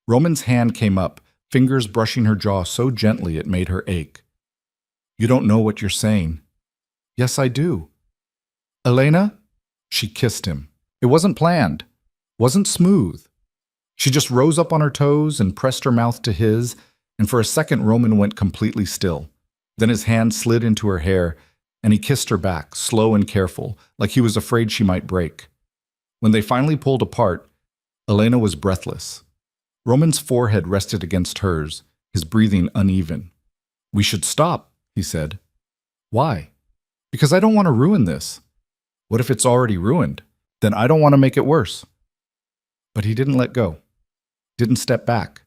Roman's hand came up, fingers brushing her jaw so gently it made her ache. "You don't know what you're saying." "Yes, I do." "Elena?" She kissed him. It wasn't planned, wasn't smooth. She just rose up on her toes and pressed her mouth to his, and for a second Roman went completely still. Then his hand slid into her hair, and he kissed her back, slow and careful, like he was afraid she might break. When they finally pulled apart, Elena was breathless. Roman's forehead rested against hers, his breathing uneven. "We should stop," he said. "Why?" "Because I don't want to ruin this." "What if it's already ruined? Then I don't want to make it worse." But he didn't let go, didn't step back,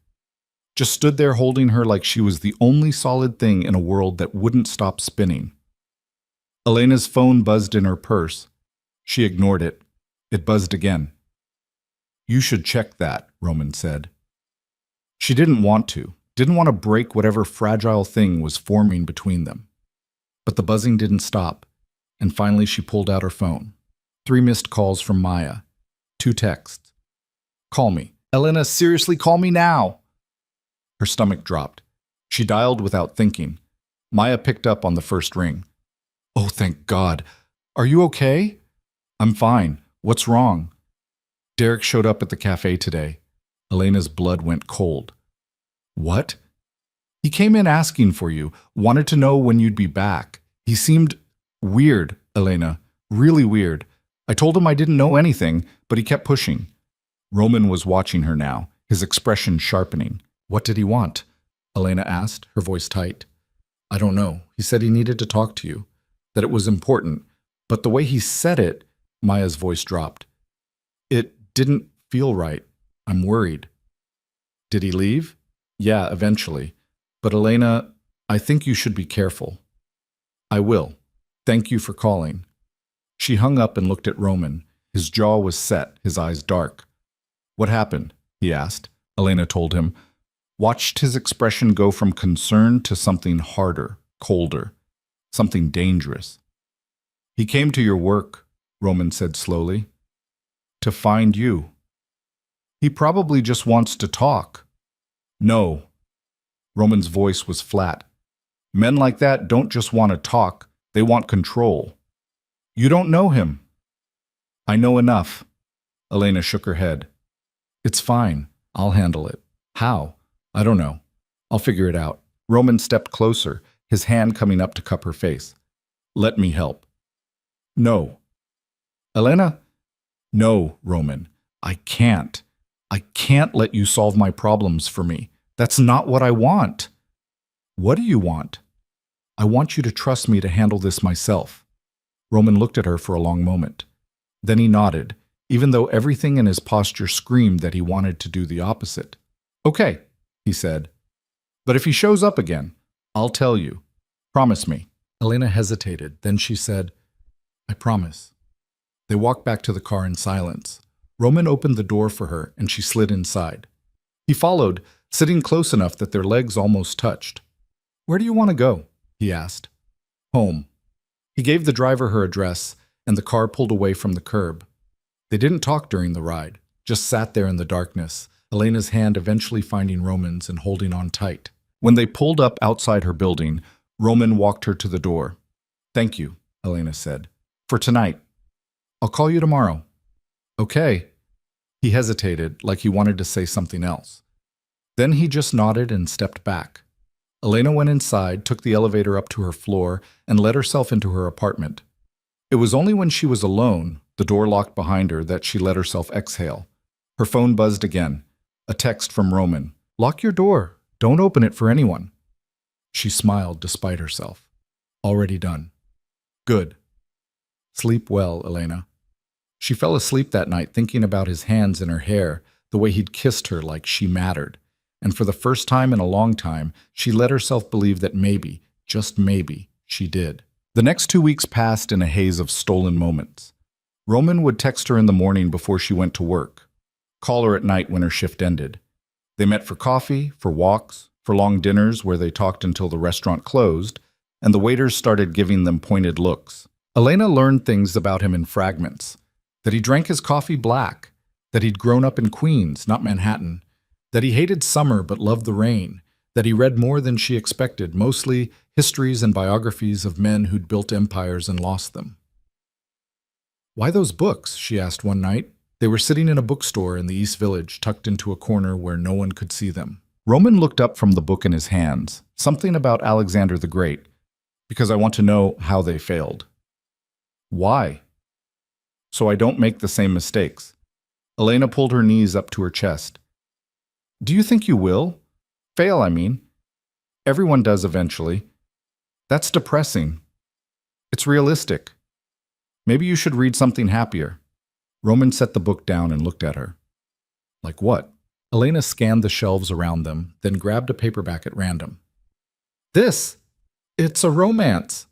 just stood there holding her like she was the only solid thing in a world that wouldn't stop spinning. Elena's phone buzzed in her purse. She ignored it. It buzzed again. "You should check that," Roman said. She didn't want to break whatever fragile thing was forming between them. But the buzzing didn't stop, and finally she pulled out her phone. 3 missed calls from Maya. 2 texts. "Call me. Elena, seriously, call me now." Her stomach dropped. She dialed without thinking. Maya picked up on the first ring. "Oh, thank God. Are you okay?" "I'm fine. What's wrong?" "Derek showed up at the cafe today." Elena's blood went cold. "What?" "He came in asking for you, wanted to know when you'd be back. He seemed weird, Elena, really weird. I told him I didn't know anything, but he kept pushing." Roman was watching her now, his expression sharpening. "What did he want?" Elena asked, her voice tight. "I don't know. He said he needed to talk to you, that it was important. But the way he said it," Maya's voice dropped. "It didn't feel right. I'm worried." "Did he leave?" "Yeah, eventually. But Elena, I think you should be careful." "I will. Thank you for calling." She hung up and looked at Roman. His jaw was set, his eyes dark. "What happened?" he asked. Elena told him. Watched his expression go from concern to something harder, colder, something dangerous. "He came to your work," Roman said slowly. "To find you." "He probably just wants to talk." "No." Roman's voice was flat. "Men like that don't just want to talk, they want control." "You don't know him." "I know enough." Elena shook her head. "It's fine. I'll handle it." "How?" "I don't know. I'll figure it out." Roman stepped closer, his hand coming up to cup her face. "Let me help." "No." "Elena?" "No, Roman. I can't. I can't let you solve my problems for me. That's not what I want." "What do you want?" "I want you to trust me to handle this myself." Roman looked at her for a long moment. Then he nodded, even though everything in his posture screamed that he wanted to do the opposite. "Okay," he said. "But if he shows up again, I'll tell you. Promise me." Elena hesitated. Then she said, "I promise." They walked back to the car in silence. Roman opened the door for her, and she slid inside. He followed, sitting close enough that their legs almost touched. "Where do you want to go?" he asked. "Home." He gave the driver her address, and the car pulled away from the curb. They didn't talk during the ride, just sat there in the darkness, Elena's hand eventually finding Roman's and holding on tight. When they pulled up outside her building, Roman walked her to the door. "Thank you," Elena said. "For tonight. I'll call you tomorrow." "Okay." He hesitated, like he wanted to say something else. Then he just nodded and stepped back. Elena went inside, took the elevator up to her floor, and let herself into her apartment. It was only when she was alone, the door locked behind her, that she let herself exhale. Her phone buzzed again. A text from Roman. "Lock your door. Don't open it for anyone." She smiled despite herself. Already done. "Good. Sleep well, Elena." She fell asleep that night thinking about his hands in her hair, the way he'd kissed her like she mattered. And for the first time in a long time, she let herself believe that maybe, just maybe, she did. The next 2 weeks passed in a haze of stolen moments. Roman would text her in the morning before she went to work, call her at night when her shift ended. They met for coffee, for walks, for long dinners where they talked until the restaurant closed, and the waiters started giving them pointed looks. Elena learned things about him in fragments. That he drank his coffee black, that he'd grown up in Queens, not Manhattan, that he hated summer but loved the rain, that he read more than she expected, mostly histories and biographies of men who'd built empires and lost them. "Why those books?" she asked one night. They were sitting in a bookstore in the East Village, tucked into a corner where no one could see them. Roman looked up from the book in his hands, something about Alexander the Great, because I want to know how they failed. Why? So I don't make the same mistakes. Elena pulled her knees up to her chest. Do you think you will? Fail, I mean. Everyone does eventually. That's depressing. It's realistic. Maybe you should read something happier. Roman set the book down and looked at her. Like what? Elena scanned the shelves around them, then grabbed a paperback at random. This! It's a romance!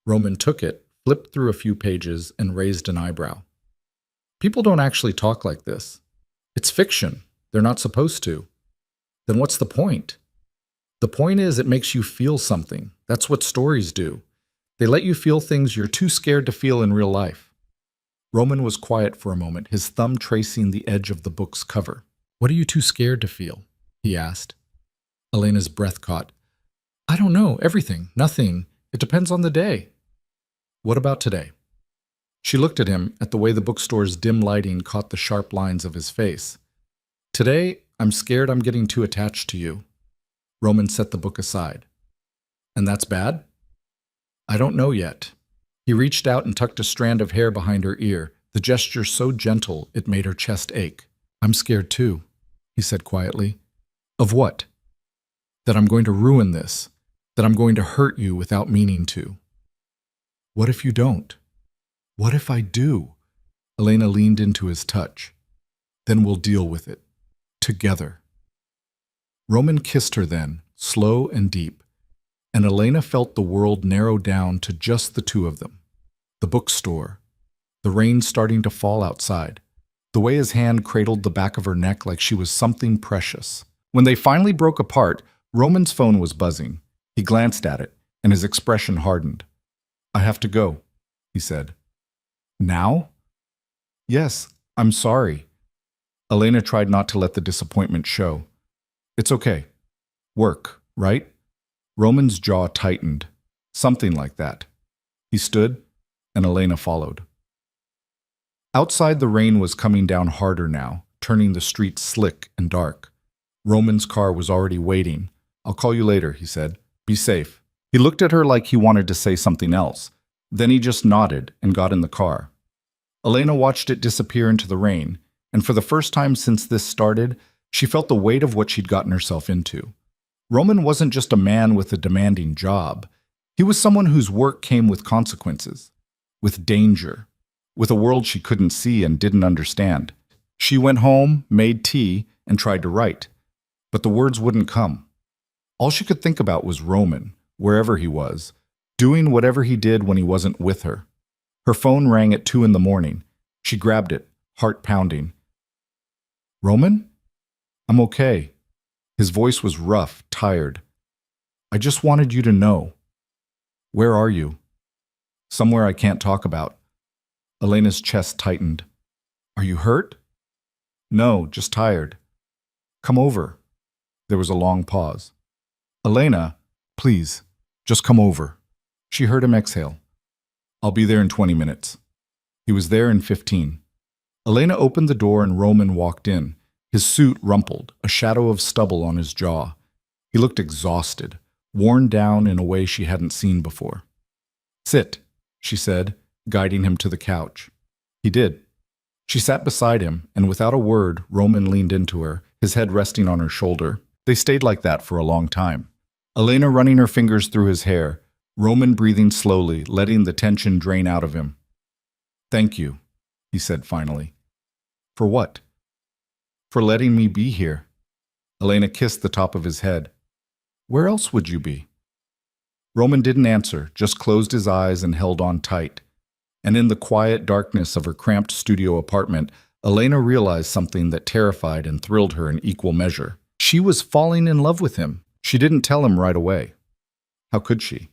Roman took it, flipped through a few pages, and raised an eyebrow. People don't actually talk like this. It's fiction. They're not supposed to. Then what's the point? The point is it makes you feel something. That's what stories do. They let you feel things you're too scared to feel in real life. Roman was quiet for a moment, his thumb tracing the edge of the book's cover. What are you too scared to feel? He asked. Elena's breath caught. I don't know, everything, nothing. It depends on the day. What about today? She looked at him, at the way the bookstore's dim lighting caught the sharp lines of his face. Today, I'm scared I'm getting too attached to you. Roman set the book aside. And that's bad? I don't know yet. He reached out and tucked a strand of hair behind her ear, the gesture so gentle it made her chest ache. I'm scared too, he said quietly. Of what? That I'm going to ruin this, that I'm going to hurt you without meaning to. What if you don't? What if I do? Elena leaned into his touch. Then we'll deal with it. Together. Roman kissed her then, slow and deep, and Elena felt the world narrow down to just the two of them. The bookstore, the rain starting to fall outside, the way his hand cradled the back of her neck like she was something precious. When they finally broke apart, Roman's phone was buzzing. He glanced at it, and his expression hardened. I have to go, he said. Now? Yes, I'm sorry. Elena tried not to let the disappointment show. It's okay. Work, right? Roman's jaw tightened. Something like that. He stood, and Elena followed. Outside, the rain was coming down harder now, turning the streets slick and dark. Roman's car was already waiting. I'll call you later, he said. Be safe. He looked at her like he wanted to say something else. Then he just nodded and got in the car. Elena watched it disappear into the rain, and for the first time since this started, she felt the weight of what she'd gotten herself into. Roman wasn't just a man with a demanding job. He was someone whose work came with consequences, with danger, with a world she couldn't see and didn't understand. She went home, made tea, and tried to write, but the words wouldn't come. All she could think about was Roman, wherever he was, doing whatever he did when he wasn't with her. Her phone rang at 2 a.m. She grabbed it, heart pounding. Roman? I'm okay. His voice was rough, tired. I just wanted you to know. Where are you? Somewhere I can't talk about. Elena's chest tightened. Are you hurt? No, just tired. Come over. There was a long pause. Elena, please, just come over. She heard him exhale. I'll be there in 20 minutes. He was there in 15. Elena opened the door and Roman walked in. His suit rumpled, a shadow of stubble on his jaw. He looked exhausted, worn down in a way she hadn't seen before. Sit, she said, guiding him to the couch. He did. She sat beside him, and without a word, Roman leaned into her, his head resting on her shoulder. They stayed like that for a long time. Elena running her fingers through his hair, Roman breathing slowly, letting the tension drain out of him. Thank you, he said finally. For what? For letting me be here. Elena kissed the top of his head. Where else would you be? Roman didn't answer, just closed his eyes and held on tight. And in the quiet darkness of her cramped studio apartment, Elena realized something that terrified and thrilled her in equal measure. She was falling in love with him. She didn't tell him right away. How could she?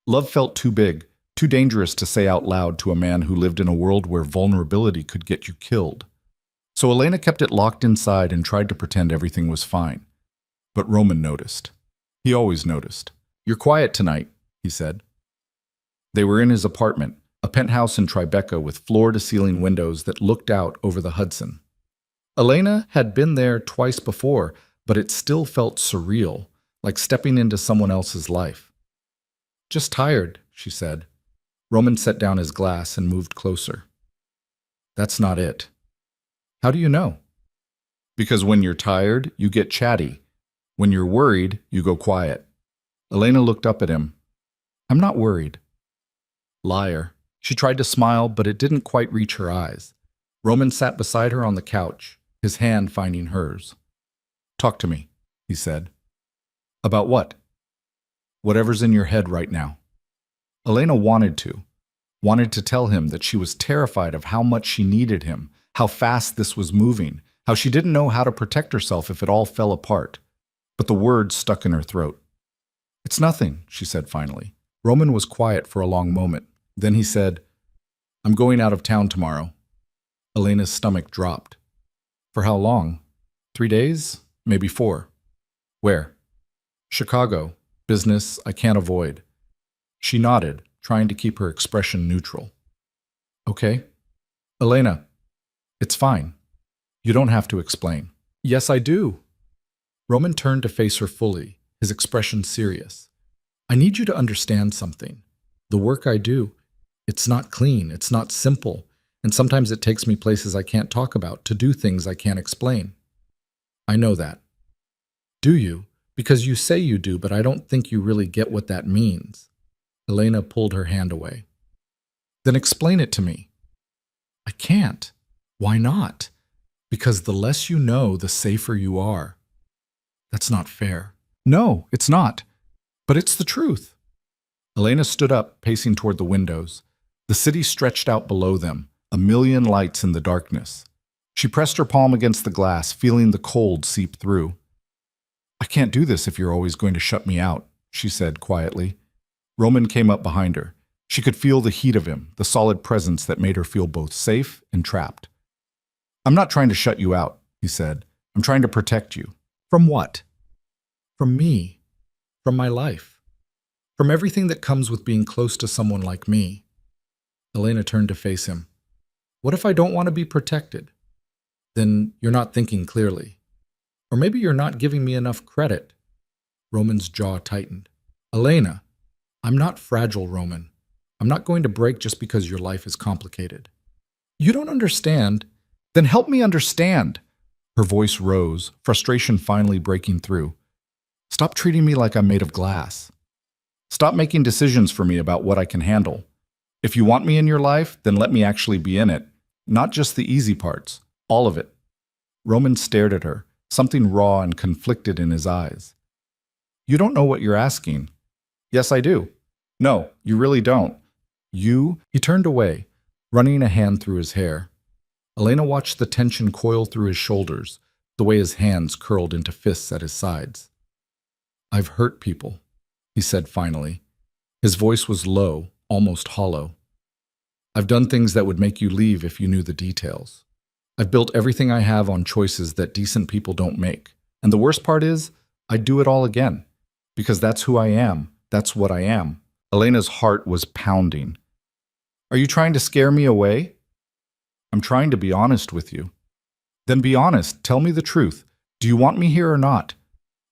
Love felt too big, too dangerous to say out loud to a man who lived in a world where vulnerability could get you killed. So Elena kept it locked inside and tried to pretend everything was fine. But Roman noticed. He always noticed. You're quiet tonight, he said. They were in his apartment, a penthouse in Tribeca with floor-to-ceiling windows that looked out over the Hudson. Elena had been there twice before, but it still felt surreal, like stepping into someone else's life. "Just tired," she said. Roman set down his glass and moved closer. "That's not it." "How do you know?" "Because when you're tired, you get chatty. When you're worried, you go quiet." Elena looked up at him. "I'm not worried." Liar. She tried to smile, but it didn't quite reach her eyes. Roman sat beside her on the couch, his hand finding hers. "Talk to me," he said. "About what?" "Whatever's in your head right now." Elena wanted to tell him that she was terrified of how much she needed him, how fast this was moving, how she didn't know how to protect herself if it all fell apart. But the words stuck in her throat. "It's nothing," she said finally. Roman was quiet for a long moment. Then he said, "I'm going out of town tomorrow." Elena's stomach dropped. "For how long? 3 days? Maybe 4. "Where?" "Chicago. Business I can't avoid." She nodded, trying to keep her expression neutral. "Okay." "Elena, it's fine. You don't have to explain." "Yes, I do." Roman turned to face her fully, his expression serious. "I need you to understand something. The work I do, it's not clean, it's not simple, and sometimes it takes me places I can't talk about, to do things I can't explain." "I know that." "Do you? Because you say you do, but I don't think you really get what that means." Elena pulled her hand away. "Then explain it to me." "I can't." "Why not?" "Because the less you know, the safer you are." "That's not fair." "No, it's not. But it's the truth." Elena stood up, pacing toward the windows. The city stretched out below them, a million lights in the darkness. She pressed her palm against the glass, feeling the cold seep through. "I can't do this if you're always going to shut me out," she said quietly. Roman came up behind her. She could feel the heat of him, the solid presence that made her feel both safe and trapped. "I'm not trying to shut you out," he said. "I'm trying to protect you." "From what?" "From me. From my life. From everything that comes with being close to someone like me." Elena turned to face him. "What if I don't want to be protected?" "Then you're not thinking clearly. Or maybe you're not giving me enough credit." Roman's jaw tightened. "Elena, I'm not fragile, Roman. I'm not going to break just because your life is complicated." "You don't understand." "Then help me understand." Her voice rose, frustration finally breaking through. "Stop treating me like I'm made of glass. Stop making decisions for me about what I can handle. If you want me in your life, then let me actually be in it. Not just the easy parts, all of it." Roman stared at her, something raw and conflicted in his eyes. "You don't know what you're asking." "Yes, I do." "No, you really don't. He turned away, running a hand through his hair. Elena watched the tension coil through his shoulders, the way his hands curled into fists at his sides. "I've hurt people," he said finally. His voice was low, almost hollow. "I've done things that would make you leave if you knew the details. I've built everything I have on choices that decent people don't make. And the worst part is, I'd do it all again. Because that's who I am. That's what I am." Elena's heart was pounding. "Are you trying to scare me away?" "I'm trying to be honest with you." "Then be honest. Tell me the truth. Do you want me here or not?"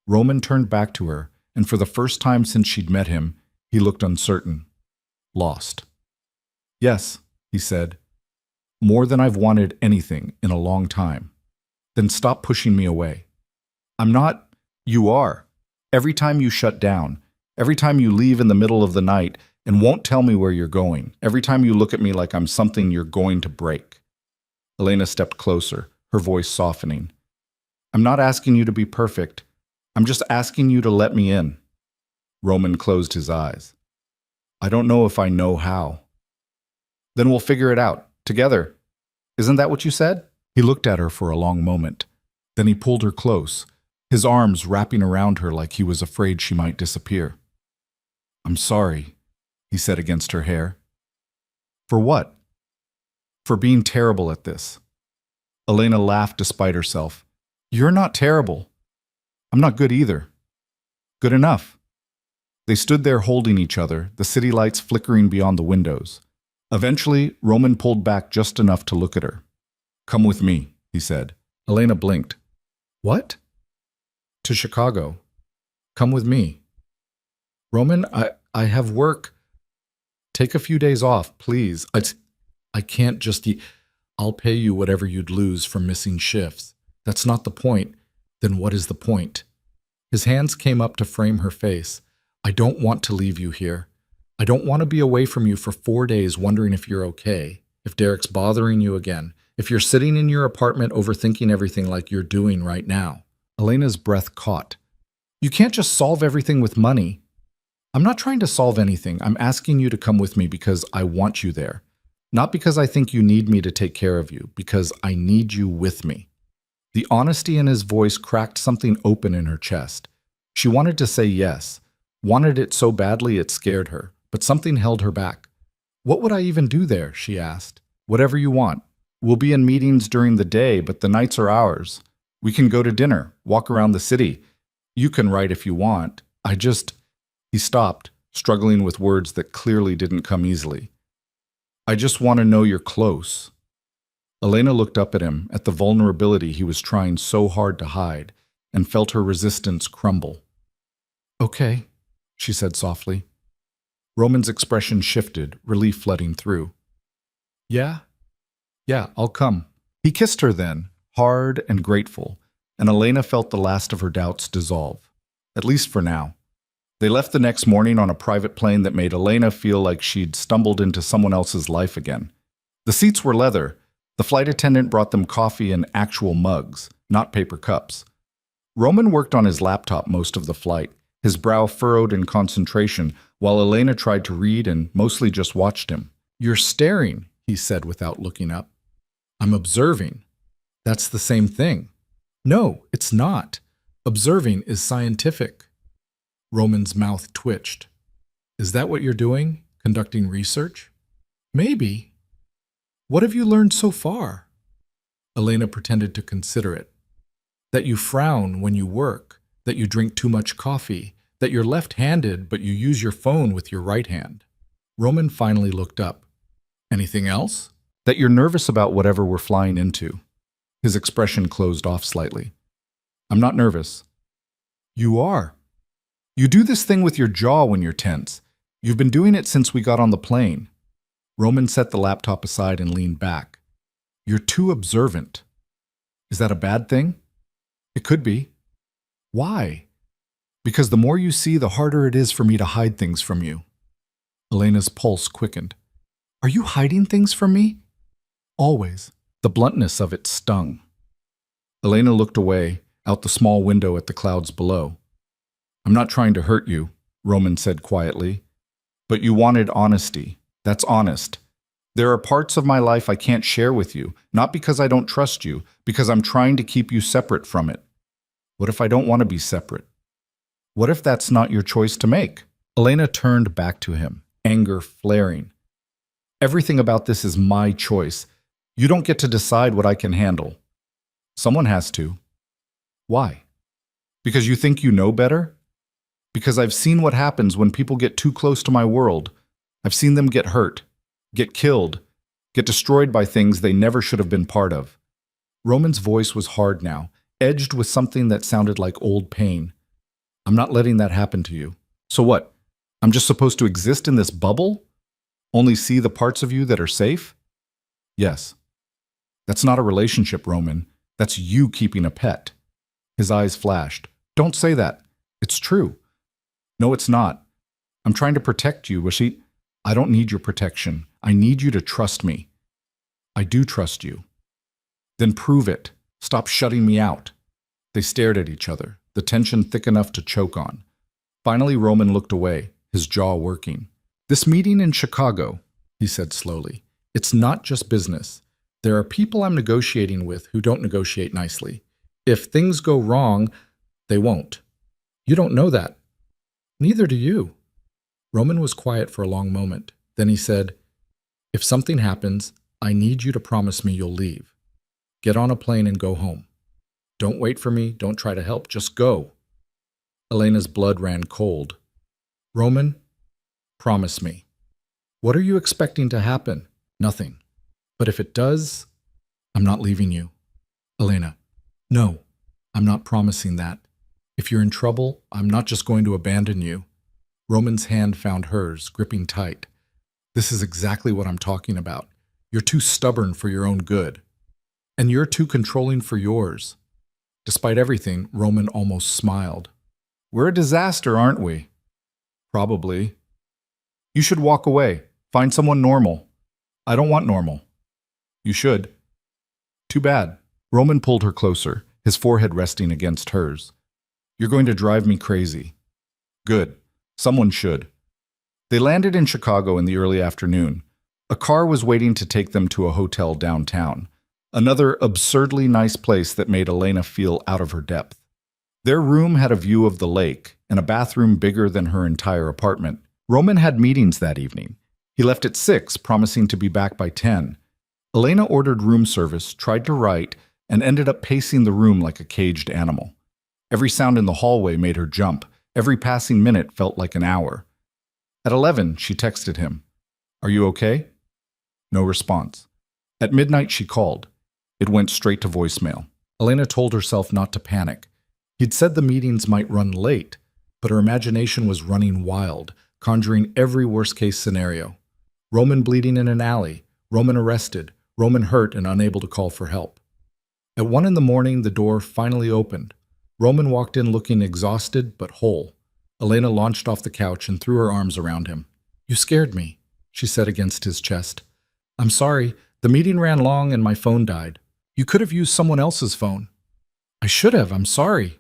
Roman turned back to her, and for the first time since she'd met him, he looked uncertain. Lost. "Yes," he said. "More than I've wanted anything in a long time." "Then stop pushing me away." "I'm not." "You are. Every time you shut down, every time you leave in the middle of the night and won't tell me where you're going, every time you look at me like I'm something you're going to break." Elena stepped closer, her voice softening. "I'm not asking you to be perfect. I'm just asking you to let me in." Roman closed his eyes. "I don't know if I know how." "Then we'll figure it out, together. Isn't that what you said?" He looked at her for a long moment. Then he pulled her close, his arms wrapping around her like he was afraid she might disappear. "I'm sorry," he said against her hair. "For what?" "For being terrible at this." Elena laughed despite herself. "You're not terrible. I'm not good either. Good enough." They stood there holding each other, the city lights flickering beyond the windows. Eventually, Roman pulled back just enough to look at her. Come with me, he said. Elena blinked. What? To Chicago. Come with me. Roman, I have work. Take a few days off, please. I can't just eat. I'll pay you whatever you'd lose from missing shifts. That's not the point. Then what is the point? His hands came up to frame her face. I don't want to leave you here. I don't want to be away from you for 4 days wondering if you're okay, if Derek's bothering you again, if you're sitting in your apartment overthinking everything like you're doing right now. Elena's breath caught. You can't just solve everything with money. I'm not trying to solve anything. I'm asking you to come with me because I want you there. Not because I think you need me to take care of you, because I need you with me. The honesty in his voice cracked something open in her chest. She wanted to say yes, wanted it so badly it scared her, but something held her back. What would I even do there? She asked. Whatever you want. We'll be in meetings during the day, but the nights are ours. We can go to dinner, walk around the city. You can write if you want. He stopped, struggling with words that clearly didn't come easily. I just want to know you're close. Elena looked up at him, at the vulnerability he was trying so hard to hide, and felt her resistance crumble. Okay, she said softly. Roman's expression shifted, relief flooding through. Yeah, I'll come. He kissed her then, hard and grateful, and Elena felt the last of her doubts dissolve, at least for now. They left the next morning on a private plane that made Elena feel like she'd stumbled into someone else's life again. The seats were leather. The flight attendant brought them coffee in actual mugs, not paper cups. Roman worked on his laptop most of the flight, his brow furrowed in concentration, while Elena tried to read and mostly just watched him. You're staring, he said without looking up. I'm observing. That's the same thing. No, it's not. Observing is scientific. Roman's mouth twitched. Is that what you're doing? Conducting research? Maybe. What have you learned so far? Elena pretended to consider it. That you frown when you work, that you drink too much coffee, that you're left-handed but you use your phone with your right hand. Roman finally looked up. Anything else? That you're nervous about whatever we're flying into. His expression closed off slightly. I'm not nervous. You are. You do this thing with your jaw when you're tense. You've been doing it since we got on the plane. Roman set the laptop aside and leaned back. You're too observant. Is that a bad thing? It could be. Why? Because the more you see, the harder it is for me to hide things from you. Elena's pulse quickened. Are you hiding things from me? Always. The bluntness of it stung. Elena looked away, out the small window at the clouds below. I'm not trying to hurt you, Roman said quietly. But you wanted honesty. That's honest. There are parts of my life I can't share with you, not because I don't trust you, because I'm trying to keep you separate from it. What if I don't want to be separate? What if that's not your choice to make? Elena turned back to him, anger flaring. Everything about this is my choice. You don't get to decide what I can handle. Someone has to. Why? Because you think you know better? Because I've seen what happens when people get too close to my world. I've seen them get hurt, get killed, get destroyed by things they never should have been part of. Roman's voice was hard now, edged with something that sounded like old pain. I'm not letting that happen to you. So what? I'm just supposed to exist in this bubble? Only see the parts of you that are safe? Yes. That's not a relationship, Roman. That's you keeping a pet. His eyes flashed. Don't say that. It's true. No, it's not. I'm trying to protect you, Washi. I don't need your protection. I need you to trust me. I do trust you. Then prove it. Stop shutting me out. They stared at each other, the tension thick enough to choke on. Finally, Roman looked away, his jaw working. This meeting in Chicago, he said slowly, it's not just business. There are people I'm negotiating with who don't negotiate nicely. If things go wrong, they won't. You don't know that. Neither do you. Roman was quiet for a long moment. Then he said, if something happens, I need you to promise me you'll leave. Get on a plane and go home. Don't wait for me. Don't try to help. Just go. Elena's blood ran cold. Roman, promise me. What are you expecting to happen? Nothing. But if it does, I'm not leaving you. Elena, no, I'm not promising that. If you're in trouble, I'm not just going to abandon you. Roman's hand found hers, gripping tight. This is exactly what I'm talking about. You're too stubborn for your own good. And you're too controlling for yours. Despite everything, Roman almost smiled. We're a disaster, aren't we? Probably. You should walk away. Find someone normal. I don't want normal. You should. Too bad. Roman pulled her closer, his forehead resting against hers. You're going to drive me crazy. Good. Someone should. They landed in Chicago in the early afternoon. A car was waiting to take them to a hotel downtown. Another absurdly nice place that made Elena feel out of her depth. Their room had a view of the lake and a bathroom bigger than her entire apartment. Roman had meetings that evening. He left at 6, promising to be back by 10. Elena ordered room service, tried to write, and ended up pacing the room like a caged animal. Every sound in the hallway made her jump. Every passing minute felt like an hour. At 11, she texted him. Are you okay? No response. At midnight, she called. It went straight to voicemail. Elena told herself not to panic. He'd said the meetings might run late, but her imagination was running wild, conjuring every worst-case scenario. Roman bleeding in an alley, Roman arrested, Roman hurt and unable to call for help. At 1 in the morning, the door finally opened. Roman walked in looking exhausted but whole. Elena launched off the couch and threw her arms around him. You scared me, she said against his chest. I'm sorry, the meeting ran long and my phone died. You could have used someone else's phone. I should have, I'm sorry.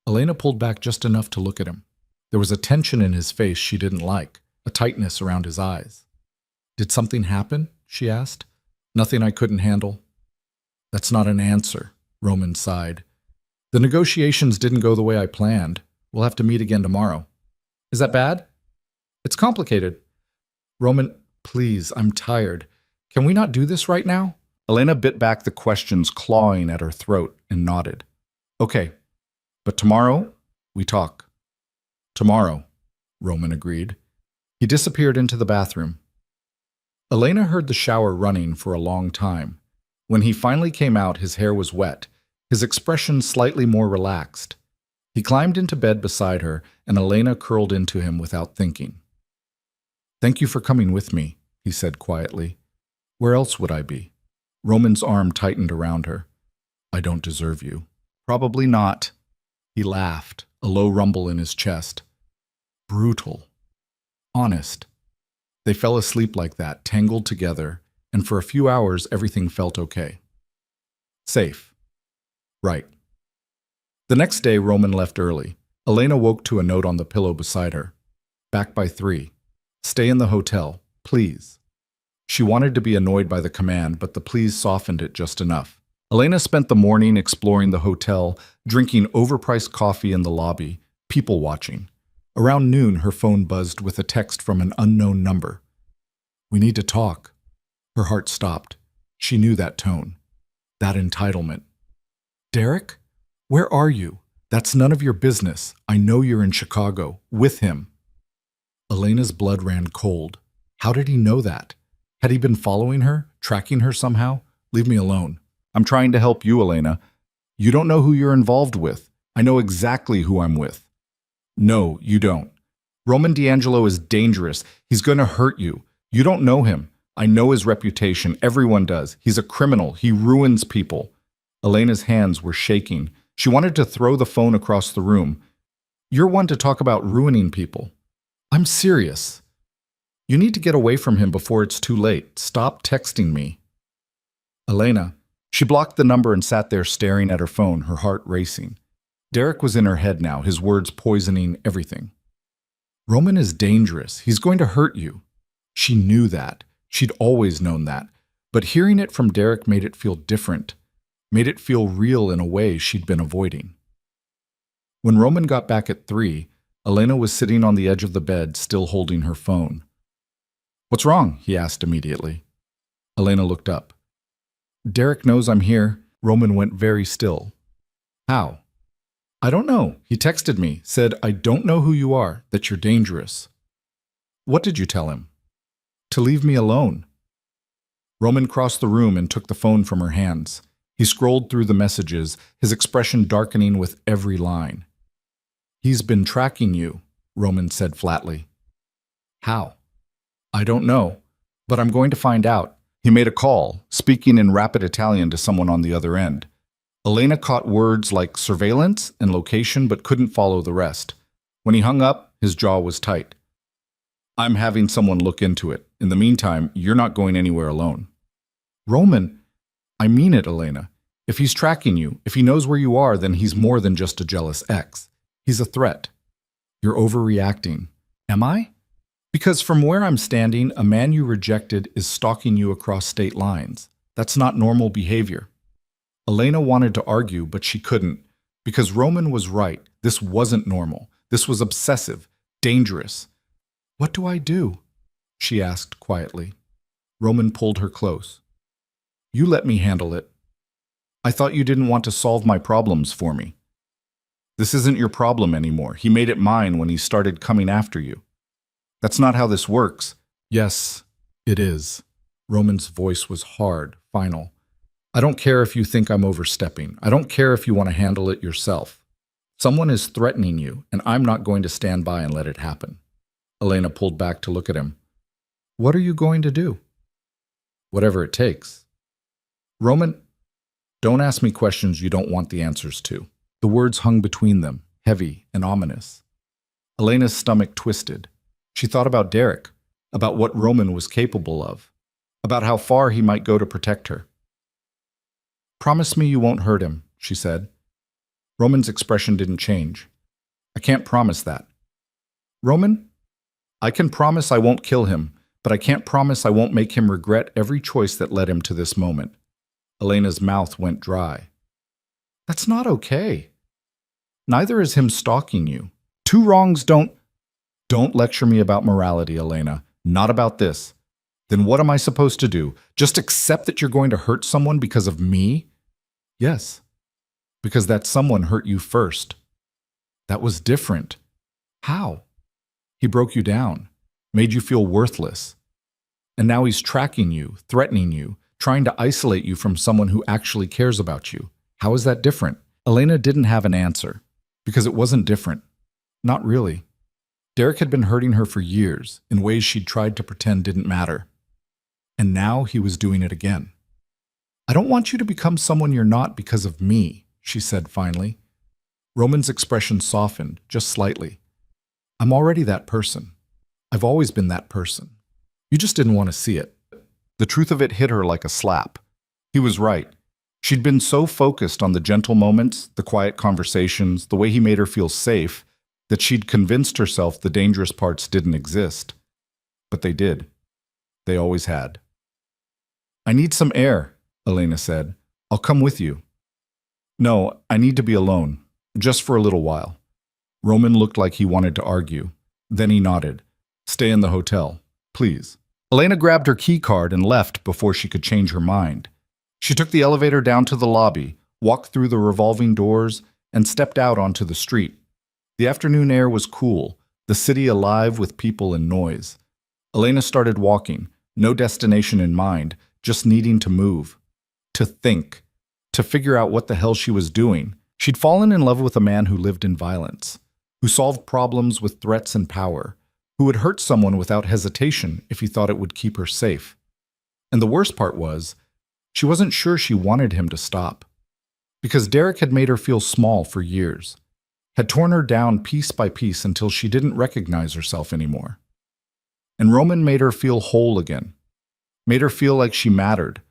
Elena pulled back just enough to look at him. There was a tension in his face she didn't like, a tightness around his eyes. Did something happen? She asked. Nothing I couldn't handle. That's not an answer, Roman sighed. The negotiations didn't go the way I planned. We'll have to meet again tomorrow. Is that bad? It's complicated. Roman, please, I'm tired. Can we not do this right now? Elena bit back the questions clawing at her throat and nodded. Okay, but tomorrow, we talk. Tomorrow, Roman agreed. He disappeared into the bathroom. Elena heard the shower running for a long time. When he finally came out, his hair was wet, his expression slightly more relaxed. He climbed into bed beside her, and Elena curled into him without thinking. Thank you for coming with me, he said quietly. Where else would I be? Roman's arm tightened around her. I don't deserve you. Probably not. He laughed, a low rumble in his chest. Brutal. Honest. They fell asleep like that, tangled together, and for a few hours everything felt okay. Safe. Right. The next day, Roman left early. Elena woke to a note on the pillow beside her. Back by 3. Stay in the hotel, please. She wanted to be annoyed by the command, but the please softened it just enough. Elena spent the morning exploring the hotel, drinking overpriced coffee in the lobby, people watching. Around noon, her phone buzzed with a text from an unknown number. We need to talk. Her heart stopped. She knew that tone. That entitlement. Derek? Where are you? That's none of your business. I know you're in Chicago, with him. Elena's blood ran cold. How did he know that? Had he been following her, tracking her somehow? Leave me alone. I'm trying to help you, Elena. You don't know who you're involved with. I know exactly who I'm with. No, you don't. Roman D'Angelo is dangerous. He's going to hurt you. You don't know him. I know his reputation. Everyone does. He's a criminal. He ruins people. Elena's hands were shaking. She wanted to throw the phone across the room. You're one to talk about ruining people. I'm serious. You need to get away from him before it's too late. Stop texting me. Elena. She blocked the number and sat there staring at her phone, her heart racing. Derek was in her head now, his words poisoning everything. Roman is dangerous. He's going to hurt you. She knew that. She'd always known that. But hearing it from Derek made it feel different, made it feel real in a way she'd been avoiding. When Roman got back at 3, Elena was sitting on the edge of the bed, still holding her phone. What's wrong? He asked immediately. Elena looked up. Derek knows I'm here. Roman went very still. How? I don't know. He texted me, said, I don't know who you are, that you're dangerous. What did you tell him? To leave me alone. Roman crossed the room and took the phone from her hands. He scrolled through the messages, his expression darkening with every line. He's been tracking you, Roman said flatly. How? I don't know, but I'm going to find out. He made a call, speaking in rapid Italian to someone on the other end. Elena caught words like surveillance and location but couldn't follow the rest. When he hung up, his jaw was tight. I'm having someone look into it. In the meantime, you're not going anywhere alone. Roman, I mean it, Elena. If he's tracking you, if he knows where you are, then he's more than just a jealous ex. He's a threat. You're overreacting. Am I? Because from where I'm standing, a man you rejected is stalking you across state lines. That's not normal behavior. Elena wanted to argue, but she couldn't. Because Roman was right. This wasn't normal. This was obsessive, dangerous. What do I do? She asked quietly. Roman pulled her close. You let me handle it. I thought you didn't want to solve my problems for me. This isn't your problem anymore. He made it mine when he started coming after you. That's not how this works. Yes, it is. Roman's voice was hard, final. I don't care if you think I'm overstepping. I don't care if you want to handle it yourself. Someone is threatening you, and I'm not going to stand by and let it happen. Elena pulled back to look at him. What are you going to do? Whatever it takes. Roman, don't ask me questions you don't want the answers to. The words hung between them, heavy and ominous. Elena's stomach twisted. She thought about Derek, about what Roman was capable of, about how far he might go to protect her. Promise me you won't hurt him, she said. Roman's expression didn't change. I can't promise that. Roman, I can promise I won't kill him, but I can't promise I won't make him regret every choice that led him to this moment. Elena's mouth went dry. That's not okay. Neither is him stalking you. Two wrongs don't lecture me about morality, Elena. Not about this. Then what am I supposed to do? Just accept that you're going to hurt someone because of me? Yes. Because that someone hurt you first. That was different. How? He broke you down, made you feel worthless. And now he's tracking you, threatening you, trying to isolate you from someone who actually cares about you. How is that different? Elena didn't have an answer, because it wasn't different. Not really. Derek had been hurting her for years, in ways she'd tried to pretend didn't matter. And now he was doing it again. I don't want you to become someone you're not because of me, she said finally. Roman's expression softened, just slightly. I'm already that person. I've always been that person. You just didn't want to see it. The truth of it hit her like a slap. He was right. She'd been so focused on the gentle moments, the quiet conversations, the way he made her feel safe, that she'd convinced herself the dangerous parts didn't exist. But they did. They always had. I need some air, Elena said. I'll come with you. No, I need to be alone, just for a little while. Roman looked like he wanted to argue. Then he nodded. Stay in the hotel, please. Elena grabbed her key card and left before she could change her mind. She took the elevator down to the lobby, walked through the revolving doors, and stepped out onto the street. The afternoon air was cool, the city alive with people and noise. Elena started walking, no destination in mind, just needing to move, to think, to figure out what the hell she was doing. She'd fallen in love with a man who lived in violence, who solved problems with threats and power, who would hurt someone without hesitation if he thought it would keep her safe. And the worst part was, she wasn't sure she wanted him to stop. Because Derek had made her feel small for years, had torn her down piece by piece until she didn't recognize herself anymore. And Roman made her feel whole again, made her feel like she mattered,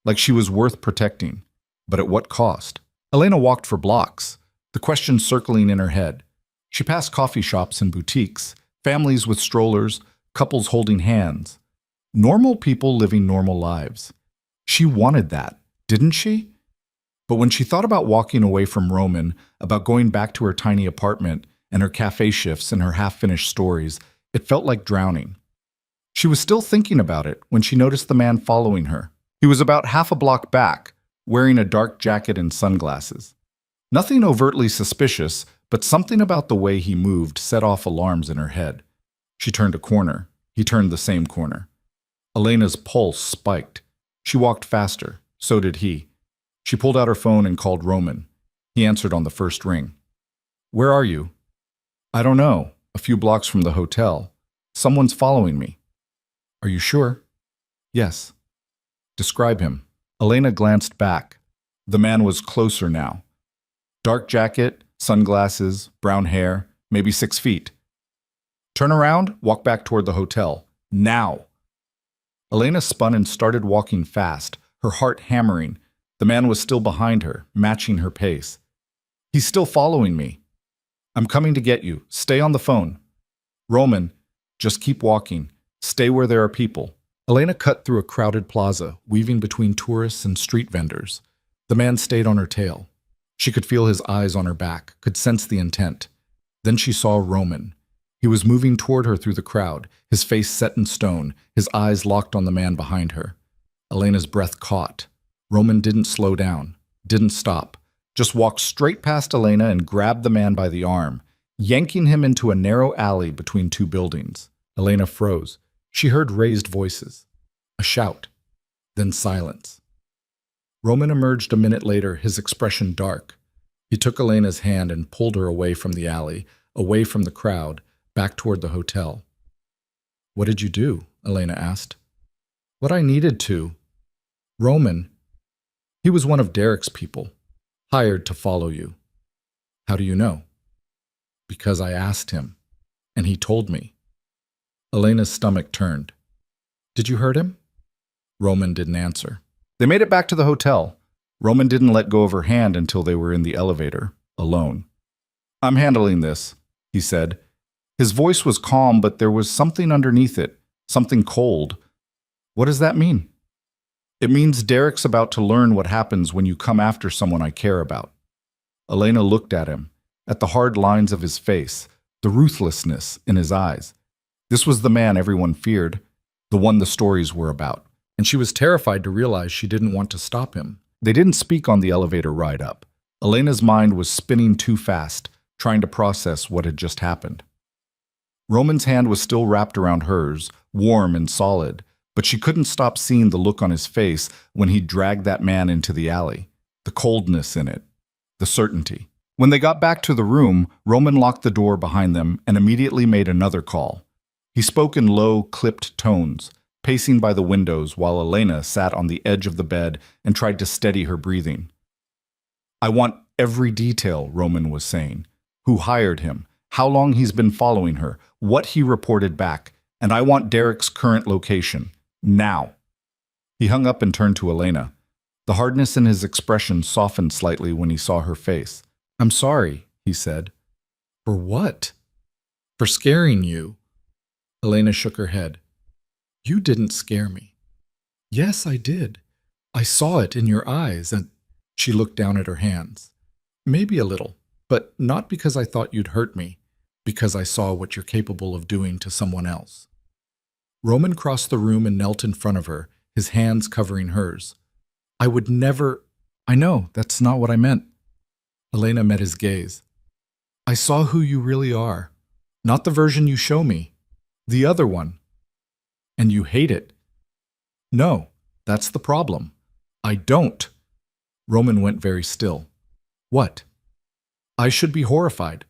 like she was worth protecting. But at what cost? Elena walked for blocks, the question circling in her head. She passed coffee shops and boutiques, families with strollers, couples holding hands. Normal people living normal lives. She wanted that, didn't she? But when she thought about walking away from Roman, about going back to her tiny apartment and her cafe shifts and her half-finished stories, it felt like drowning. She was still thinking about it when she noticed the man following her. He was about half a block back, wearing a dark jacket and sunglasses. Nothing overtly suspicious, but something about the way he moved set off alarms in her head. She turned a corner. He turned the same corner. Elena's pulse spiked. She walked faster. So did he. She pulled out her phone and called Roman. He answered on the first ring. "Where are you?" "I don't know. A few blocks from the hotel. Someone's following me." "Are you sure?" "Yes." "Describe him." Elena glanced back. The man was closer now. Dark jacket, sunglasses, brown hair, maybe 6 feet. "Turn around, walk back toward the hotel. Now!" Elena spun and started walking fast, her heart hammering. The man was still behind her, matching her pace. "He's still following me." "I'm coming to get you. Stay on the phone." "Roman, just keep walking. Stay where there are people." Elena cut through a crowded plaza, weaving between tourists and street vendors. The man stayed on her tail. She could feel his eyes on her back, could sense the intent. Then she saw Roman. He was moving toward her through the crowd, his face set in stone, his eyes locked on the man behind her. Elena's breath caught. Roman didn't slow down, didn't stop, just walked straight past Elena and grabbed the man by the arm, yanking him into a narrow alley between two buildings. Elena froze. She heard raised voices, a shout, then silence. Roman emerged a minute later, his expression dark. He took Elena's hand and pulled her away from the alley, away from the crowd, back toward the hotel. "What did you do?" Elena asked. "What I needed to. Roman, he was one of Derek's people, hired to follow you." "How do you know?" "Because I asked him, and he told me." Elena's stomach turned. "Did you hurt him?" Roman didn't answer. They made it back to the hotel. Roman didn't let go of her hand until they were in the elevator, alone. "I'm handling this," he said. His voice was calm, but there was something underneath it, something cold. "What does that mean?" "It means Derek's about to learn what happens when you come after someone I care about." Elena looked at him, at the hard lines of his face, the ruthlessness in his eyes. This was the man everyone feared, the one the stories were about, and she was terrified to realize she didn't want to stop him. They didn't speak on the elevator ride up. Elena's mind was spinning too fast, trying to process what had just happened. Roman's hand was still wrapped around hers, warm and solid, but she couldn't stop seeing the look on his face when he dragged that man into the alley, the coldness in it, the certainty. When they got back to the room, Roman locked the door behind them and immediately made another call. He spoke in low, clipped tones, pacing by the windows while Elena sat on the edge of the bed and tried to steady her breathing. "I want every detail," Roman was saying. "Who hired him, how long he's been following her, what he reported back, and I want Derek's current location. Now." He hung up and turned to Elena. The hardness in his expression softened slightly when he saw her face. "I'm sorry," he said. "For what?" "For scaring you." Elena shook her head. "You didn't scare me." "Yes, I did. I saw it in your eyes," and she looked down at her hands. "Maybe a little, but not because I thought you'd hurt me, because I saw what you're capable of doing to someone else." Roman crossed the room and knelt in front of her, his hands covering hers. "I would never—" "I know, that's not what I meant." Elena met his gaze. "I saw who you really are, not the version you show me. The other one. And you hate it." "No, that's the problem. I don't." Roman went very still. "What?" "I should be horrified.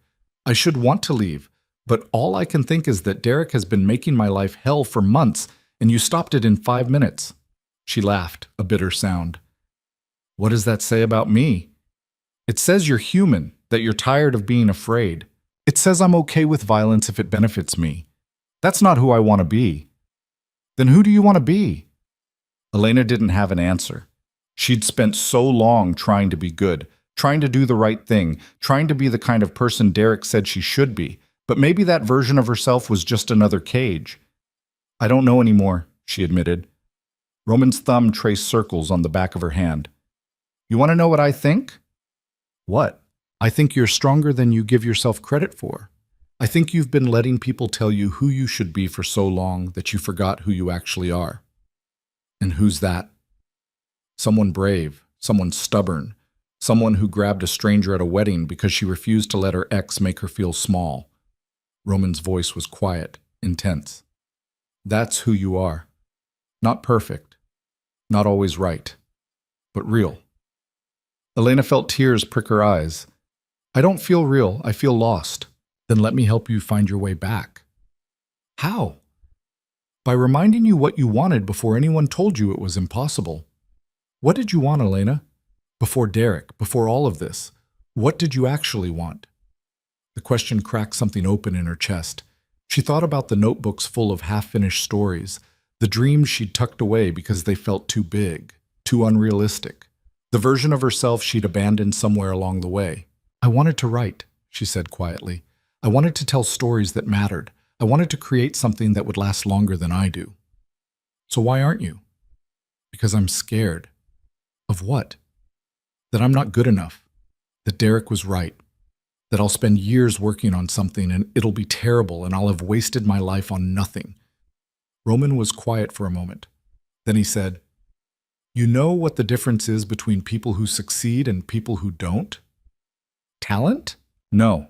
I should want to leave. But all I can think is that Derek has been making my life hell for months, and you stopped it in 5 minutes." She laughed, a bitter sound. "What does that say about me?" "It says you're human, that you're tired of being afraid. It says I'm okay with violence if it benefits me. That's not who I want to be." "Then who do you want to be?" Elena didn't have an answer. She'd spent so long trying to be good, trying to do the right thing, trying to be the kind of person Derek said she should be, but maybe that version of herself was just another cage. "I don't know anymore," she admitted. Roman's thumb traced circles on the back of her hand. "You want to know what I think?" "What?" "I think you're stronger than you give yourself credit for. I think you've been letting people tell you who you should be for so long that you forgot who you actually are." "And who's that?" "Someone brave, someone stubborn, someone who grabbed a stranger at a wedding because she refused to let her ex make her feel small." Roman's voice was quiet, intense. "That's who you are." Not perfect, not always right, but real. Elena felt tears prick her eyes. I don't feel real, I feel lost. Then let me help you find your way back. How? By reminding you what you wanted before anyone told you it was impossible. What did you want, Elena? Before Derek, before all of this, what did you actually want? The question cracked something open in her chest. She thought about the notebooks full of half-finished stories, the dreams she'd tucked away because they felt too big, too unrealistic, the version of herself she'd abandoned somewhere along the way. I wanted to write, she said quietly. I wanted to tell stories that mattered. I wanted to create something that would last longer than I do. So why aren't you? Because I'm scared. Of what? That I'm not good enough. That Derek was right. That I'll spend years working on something and it'll be terrible and I'll have wasted my life on nothing. Roman was quiet for a moment. Then he said, You know what the difference is between people who succeed and people who don't? Talent? No.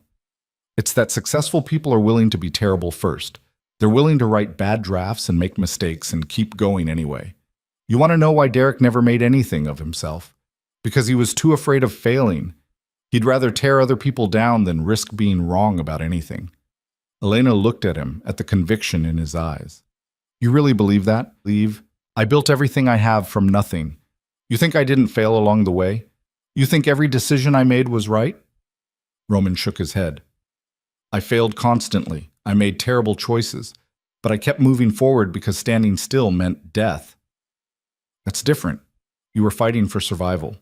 It's that successful people are willing to be terrible first. They're willing to write bad drafts and make mistakes and keep going anyway. You want to know why Derek never made anything of himself? Because he was too afraid of failing. He'd rather tear other people down than risk being wrong about anything. Elena looked at him, at the conviction in his eyes. You really believe that? I built everything I have from nothing. You think I didn't fail along the way? You think every decision I made was right? Roman shook his head. I failed constantly. I made terrible choices. But I kept moving forward because standing still meant death. That's different. You were fighting for survival.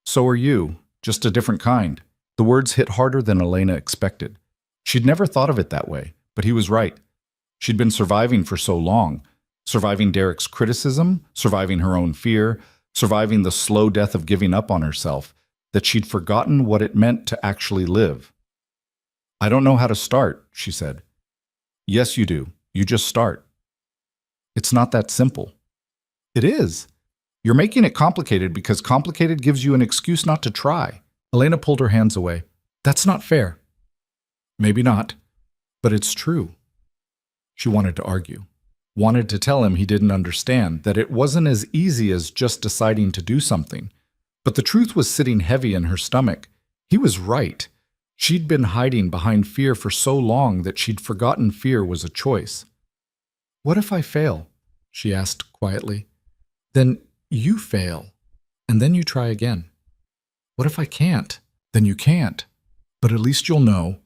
So are you, just a different kind. The words hit harder than Elena expected. She'd never thought of it that way, but he was right. She'd been surviving for so long, surviving Derek's criticism, surviving her own fear, surviving the slow death of giving up on herself, that she'd forgotten what it meant to actually live. I don't know how to start, she said. Yes, you do. You just start. It's not that simple. It is. You're making it complicated because complicated gives you an excuse not to try. Elena pulled her hands away. That's not fair. Maybe not, but it's true. She wanted to argue, wanted to tell him he didn't understand, that it wasn't as easy as just deciding to do something. But the truth was sitting heavy in her stomach. He was right. She'd been hiding behind fear for so long that she'd forgotten fear was a choice. What if I fail? She asked quietly. Then you fail, and then you try again. What if I can't? Then you can't. But at least you'll know.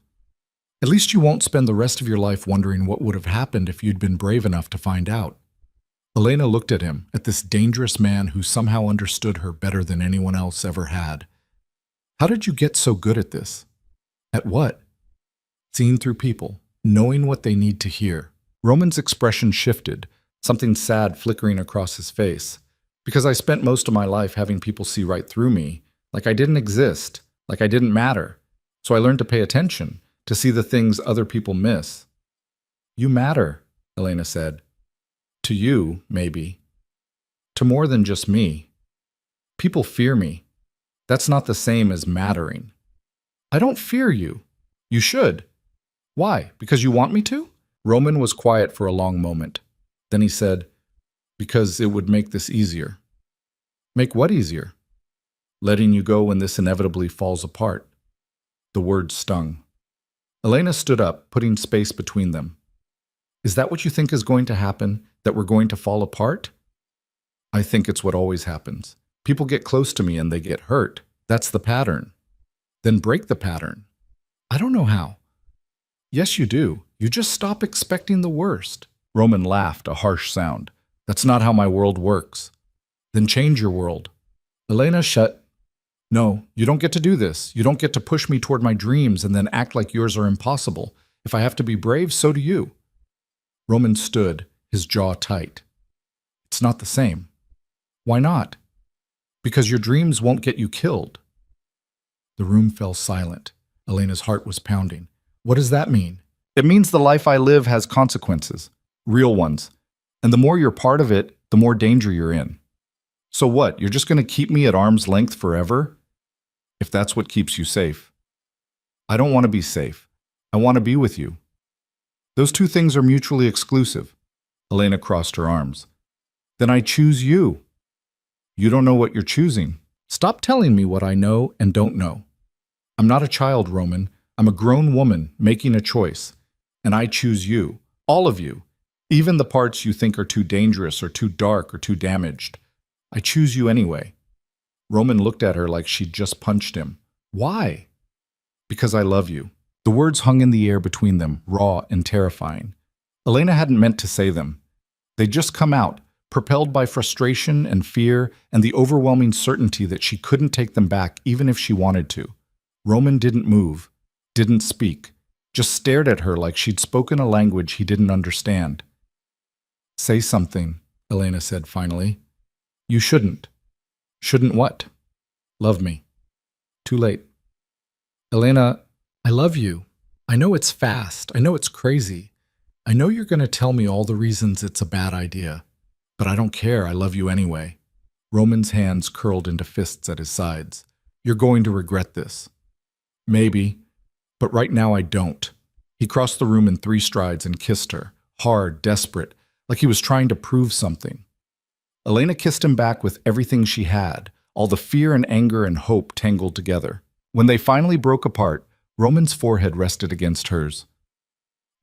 At least you won't spend the rest of your life wondering what would have happened if you'd been brave enough to find out. Elena looked at him, at this dangerous man who somehow understood her better than anyone else ever had. How did you get so good at this? At what? Seeing through people, knowing what they need to hear. Roman's expression shifted, something sad flickering across his face. Because I spent most of my life having people see right through me, like I didn't exist, like I didn't matter. So I learned to pay attention, to see the things other people miss. You matter, Elena said. To you, maybe. To more than just me. People fear me. That's not the same as mattering. I don't fear you. You should. Why? Because you want me to? Roman was quiet for a long moment. Then he said, Because it would make this easier. Make what easier? Letting you go when this inevitably falls apart. The words stung. Elena stood up, putting space between them. Is that what you think is going to happen? That we're going to fall apart? I think it's what always happens. People get close to me and they get hurt. That's the pattern. Then break the pattern. I don't know how. Yes, you do. You just stop expecting the worst. Roman laughed, a harsh sound. That's not how my world works. Then change your world. Elena shut. No, you don't get to do this. You don't get to push me toward my dreams and then act like yours are impossible. If I have to be brave, so do you. Roman stood, his jaw tight. It's not the same. Why not? Because your dreams won't get you killed. The room fell silent. Elena's heart was pounding. What does that mean? It means the life I live has consequences. Real ones. And the more you're part of it, the more danger you're in. So what, you're just going to keep me at arm's length forever? If that's what keeps you safe. I don't want to be safe. I want to be with you. Those two things are mutually exclusive. Elena crossed her arms. Then I choose you. You don't know what you're choosing. Stop telling me what I know and don't know. I'm not a child, Roman. I'm a grown woman making a choice. And I choose you. All of you. Even the parts you think are too dangerous or too dark or too damaged. I choose you anyway. Roman looked at her like she'd just punched him. Why? Because I love you. The words hung in the air between them, raw and terrifying. Elena hadn't meant to say them. They'd just come out, propelled by frustration and fear and the overwhelming certainty that she couldn't take them back even if she wanted to. Roman didn't move, didn't speak, just stared at her like she'd spoken a language he didn't understand. Say something, Elena said finally. You shouldn't. Shouldn't what? Love me. Too late. Elena, I love you. I know it's fast. I know it's crazy. I know you're going to tell me all the reasons it's a bad idea. But I don't care. I love you anyway. Roman's hands curled into fists at his sides. You're going to regret this. Maybe. But right now I don't. He crossed the room in 3 strides and kissed her, hard, desperate, like he was trying to prove something. Elena kissed him back with everything she had, all the fear and anger and hope tangled together. When they finally broke apart, Roman's forehead rested against hers.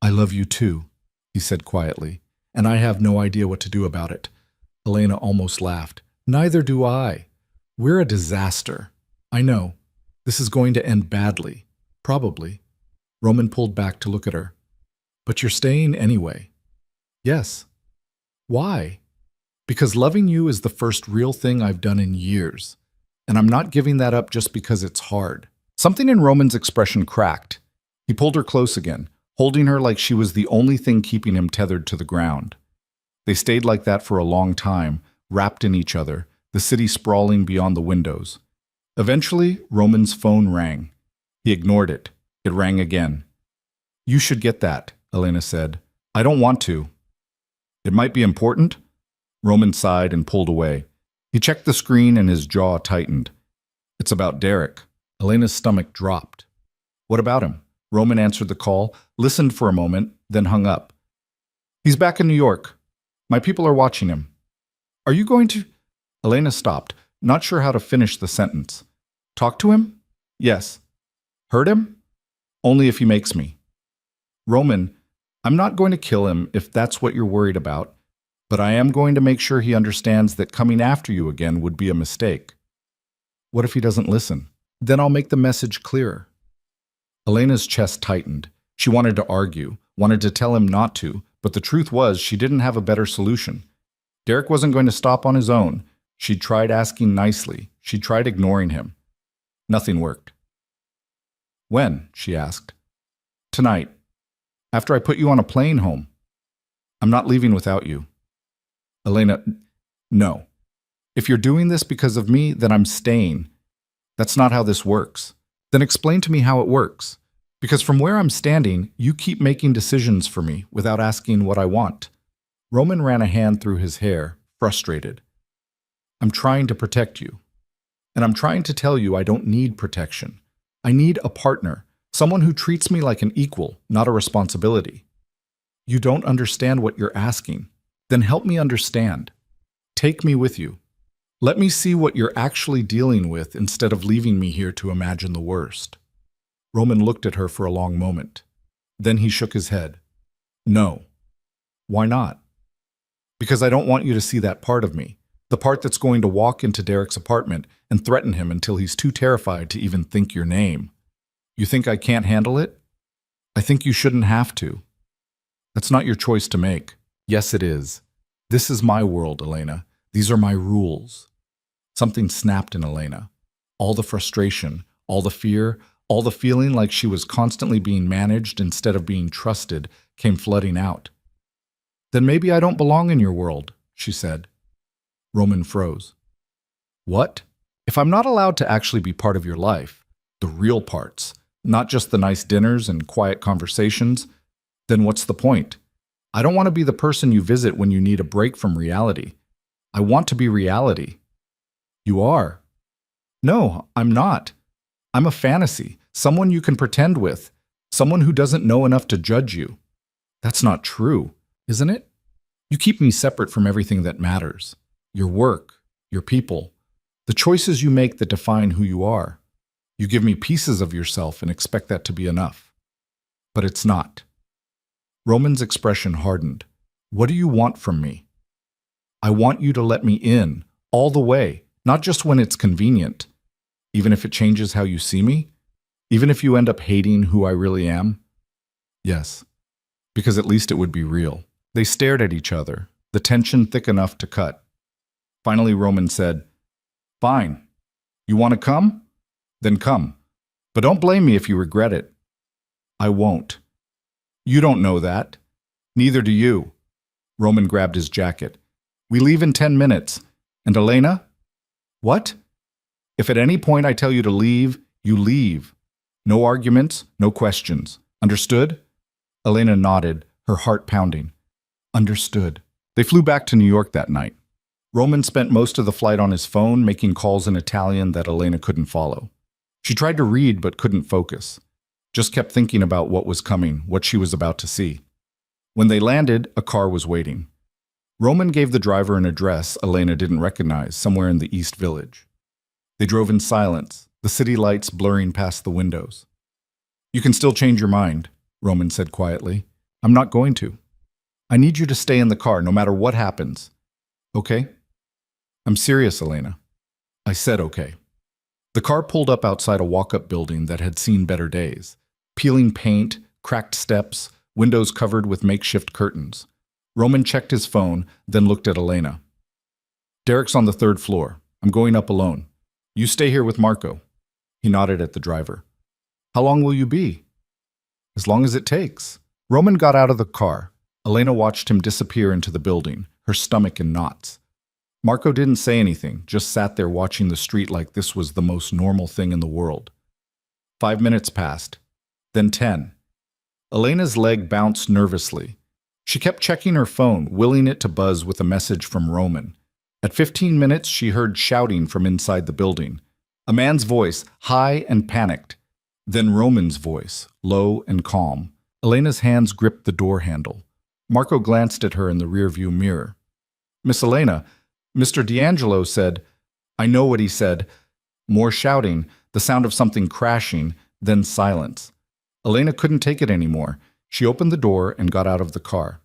I love you too, he said quietly, and I have no idea what to do about it. Elena almost laughed. Neither do I. We're a disaster. I know. This is going to end badly. Probably. Roman pulled back to look at her. But you're staying anyway. Yes. Why? Because loving you is the first real thing I've done in years. And I'm not giving that up just because it's hard. Something in Roman's expression cracked. He pulled her close again, holding her like she was the only thing keeping him tethered to the ground. They stayed like that for a long time, wrapped in each other, the city sprawling beyond the windows. Eventually, Roman's phone rang. He ignored it. It rang again. You should get that, Elena said. I don't want to. It might be important. Roman sighed and pulled away. He checked the screen and his jaw tightened. It's about Derek. Elena's stomach dropped. What about him? Roman answered the call, listened for a moment, then hung up. He's back in New York. My people are watching him. Are you going to... Elena stopped, not sure how to finish the sentence. Talk to him? Yes. Hurt him? Only if he makes me. Roman, I'm not going to kill him if that's what you're worried about, but I am going to make sure he understands that coming after you again would be a mistake. What if he doesn't listen? Then I'll make the message clearer. Elena's chest tightened. She wanted to argue, wanted to tell him not to, but the truth was she didn't have a better solution. Derek wasn't going to stop on his own. She'd tried asking nicely. She'd tried ignoring him. Nothing worked. When? She asked. Tonight. After I put you on a plane home. I'm not leaving without you. Elena, no. If you're doing this because of me, then I'm staying. That's not how this works. Then explain to me how it works. Because from where I'm standing, you keep making decisions for me without asking what I want. Roman ran a hand through his hair, frustrated. I'm trying to protect you. And I'm trying to tell you I don't need protection. I need a partner, someone who treats me like an equal, not a responsibility. You don't understand what you're asking. Then help me understand. Take me with you. Let me see what you're actually dealing with instead of leaving me here to imagine the worst. Roman looked at her for a long moment. Then he shook his head. No. Why not? Because I don't want you to see that part of me, the part that's going to walk into Derek's apartment and threaten him until he's too terrified to even think your name. You think I can't handle it? I think you shouldn't have to. That's not your choice to make. Yes, it is. This is my world, Elena. These are my rules. Something snapped in Elena. All the frustration, all the fear, all the feeling like she was constantly being managed instead of being trusted came flooding out. Then maybe I don't belong in your world, she said. Roman froze. What? If I'm not allowed to actually be part of your life, the real parts, not just the nice dinners and quiet conversations, then what's the point? I don't want to be the person you visit when you need a break from reality. I want to be reality. You are. No, I'm not. I'm a fantasy, someone you can pretend with, someone who doesn't know enough to judge you. That's not true, isn't it? You keep me separate from everything that matters. Your work, your people, the choices you make that define who you are. You give me pieces of yourself and expect that to be enough. But it's not. Roman's expression hardened. What do you want from me? I want you to let me in, all the way, not just when it's convenient. Even if it changes how you see me? Even if you end up hating who I really am? Yes, because at least it would be real. They stared at each other, the tension thick enough to cut. Finally, Roman said, "Fine. You want to come? Then come. But don't blame me if you regret it." "I won't." "You don't know that. Neither do you." Roman grabbed his jacket. "We leave in 10 minutes. And Elena?" "What?" "If at any point I tell you to leave, you leave. No arguments, no questions. Understood?" Elena nodded, her heart pounding. Understood. They flew back to New York that night. Roman spent most of the flight on his phone, making calls in Italian that Elena couldn't follow. She tried to read but couldn't focus. Just kept thinking about what was coming, what she was about to see. When they landed, a car was waiting. Roman gave the driver an address Elena didn't recognize, somewhere in the East Village. They drove in silence, the city lights blurring past the windows. "You can still change your mind," Roman said quietly. "I'm not going to. I need you to stay in the car no matter what happens. Okay?" "I'm serious, Elena." I said okay. The car pulled up outside a walk-up building that had seen better days. Peeling paint, cracked steps, windows covered with makeshift curtains. Roman checked his phone, then looked at Elena. "Derek's on the 3rd floor. I'm going up alone. You stay here with Marco." He nodded at the driver. "How long will you be?" "As long as it takes." Roman got out of the car. Elena watched him disappear into the building, her stomach in knots. Marco didn't say anything, just sat there watching the street like this was the most normal thing in the world. 5 minutes passed, then 10. Elena's leg bounced nervously. She kept checking her phone, willing it to buzz with a message from Roman. At 15 minutes, she heard shouting from inside the building. A man's voice, high and panicked. Then Roman's voice, low and calm. Elena's hands gripped the door handle. Marco glanced at her in the rearview mirror. "Miss Elena, Mr. D'Angelo said—" I know what he said. More shouting, the sound of something crashing, then silence. Elena couldn't take it anymore. She opened the door and got out of the car.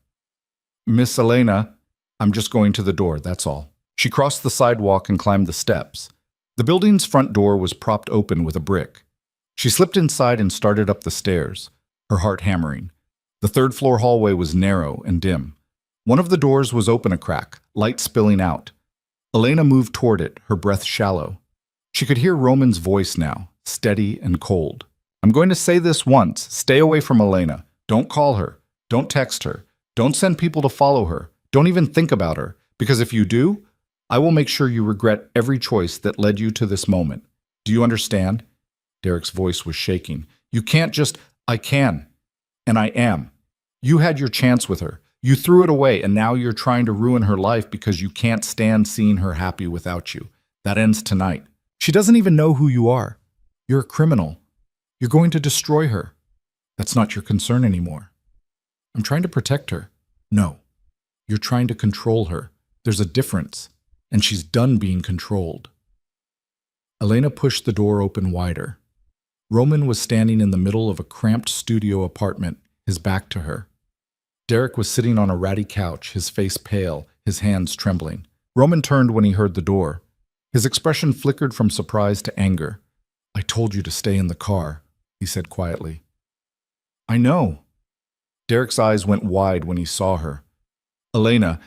"Miss Elena, I'm just going to the door, that's all." She crossed the sidewalk and climbed the steps. The building's front door was propped open with a brick. She slipped inside and started up the stairs, her heart hammering. The 3rd floor hallway was narrow and dim. One of the doors was open a crack, light spilling out. Elena moved toward it, her breath shallow. She could hear Roman's voice now, steady and cold. "I'm going to say this once. Stay away from Elena. Don't call her. Don't text her. Don't send people to follow her. Don't even think about her. Because if you do, I will make sure you regret every choice that led you to this moment. Do you understand?" Derek's voice was shaking. "You can't just—" "I can. And I am. You had your chance with her. You threw it away, and now you're trying to ruin her life because you can't stand seeing her happy without you. That ends tonight. She doesn't even know who you are. You're a criminal. You're going to destroy her. That's not your concern anymore." "I'm trying to protect her." "No. You're trying to control her. There's a difference, and she's done being controlled." Elena pushed the door open wider. Roman was standing in the middle of a cramped studio apartment, his back to her. Derek was sitting on a ratty couch, his face pale, his hands trembling. Roman turned when he heard the door. His expression flickered from surprise to anger. "I told you to stay in the car," he said quietly. "I know." Derek's eyes went wide when he saw her. "Elena,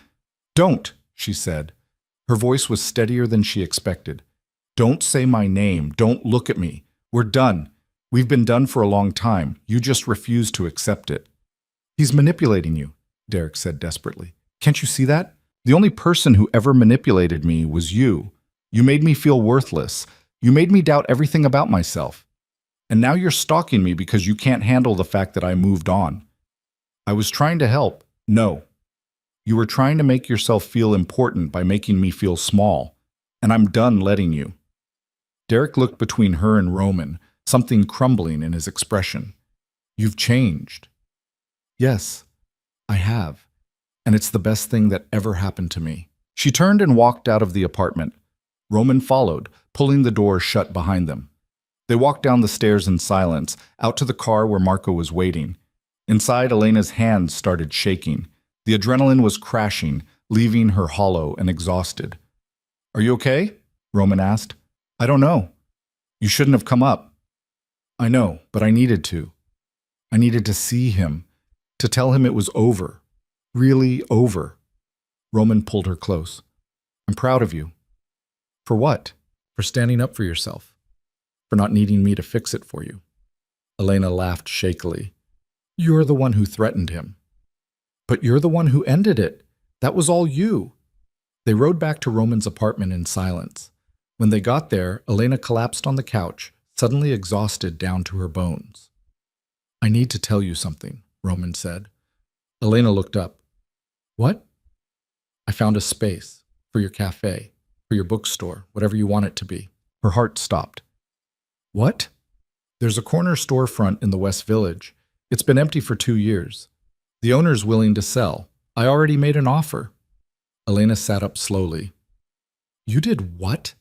don't," she said. Her voice was steadier than she expected. "Don't say my name. Don't look at me. We're done. We've been done for a long time. You just refuse to accept it." "He's manipulating you," Derek said desperately. "Can't you see that? The only person who ever manipulated me was you. You made me feel worthless. You made me doubt everything about myself. And now you're stalking me because you can't handle the fact that I moved on. I was trying to help." "No. You were trying to make yourself feel important by making me feel small. And I'm done letting you." Derek looked between her and Roman, something crumbling in his expression. "You've changed." "Yes, I have. and it's the best thing that ever happened to me. She turned and walked out of the apartment. Roman followed, pulling the door shut behind them. They walked down the stairs in silence, out to the car where Marco was waiting. Inside, Elena's hands started shaking. The adrenaline was crashing, leaving her hollow and exhausted. "Are you okay?" Roman asked. "I don't know. You shouldn't have come up." "I know, but I needed to. I needed to see him, to tell him it was over. Really over." Roman pulled her close. "I'm proud of you." "For what?" "For standing up for yourself. For not needing me to fix it for you." Elena laughed shakily. "You're the one who threatened him." "But you're the one who ended it. That was all you." They rode back to Roman's apartment in silence. When they got there, Elena collapsed on the couch, suddenly exhausted down to her bones. "I need to tell you something," Roman said. Elena looked up. "What?" "I found a space. For your cafe. For your bookstore. Whatever you want it to be." Her heart stopped. "What?" "There's a corner storefront in the West Village. It's been empty for 2 years. The owner's willing to sell. I already made an offer." Elena sat up slowly. "You did what?"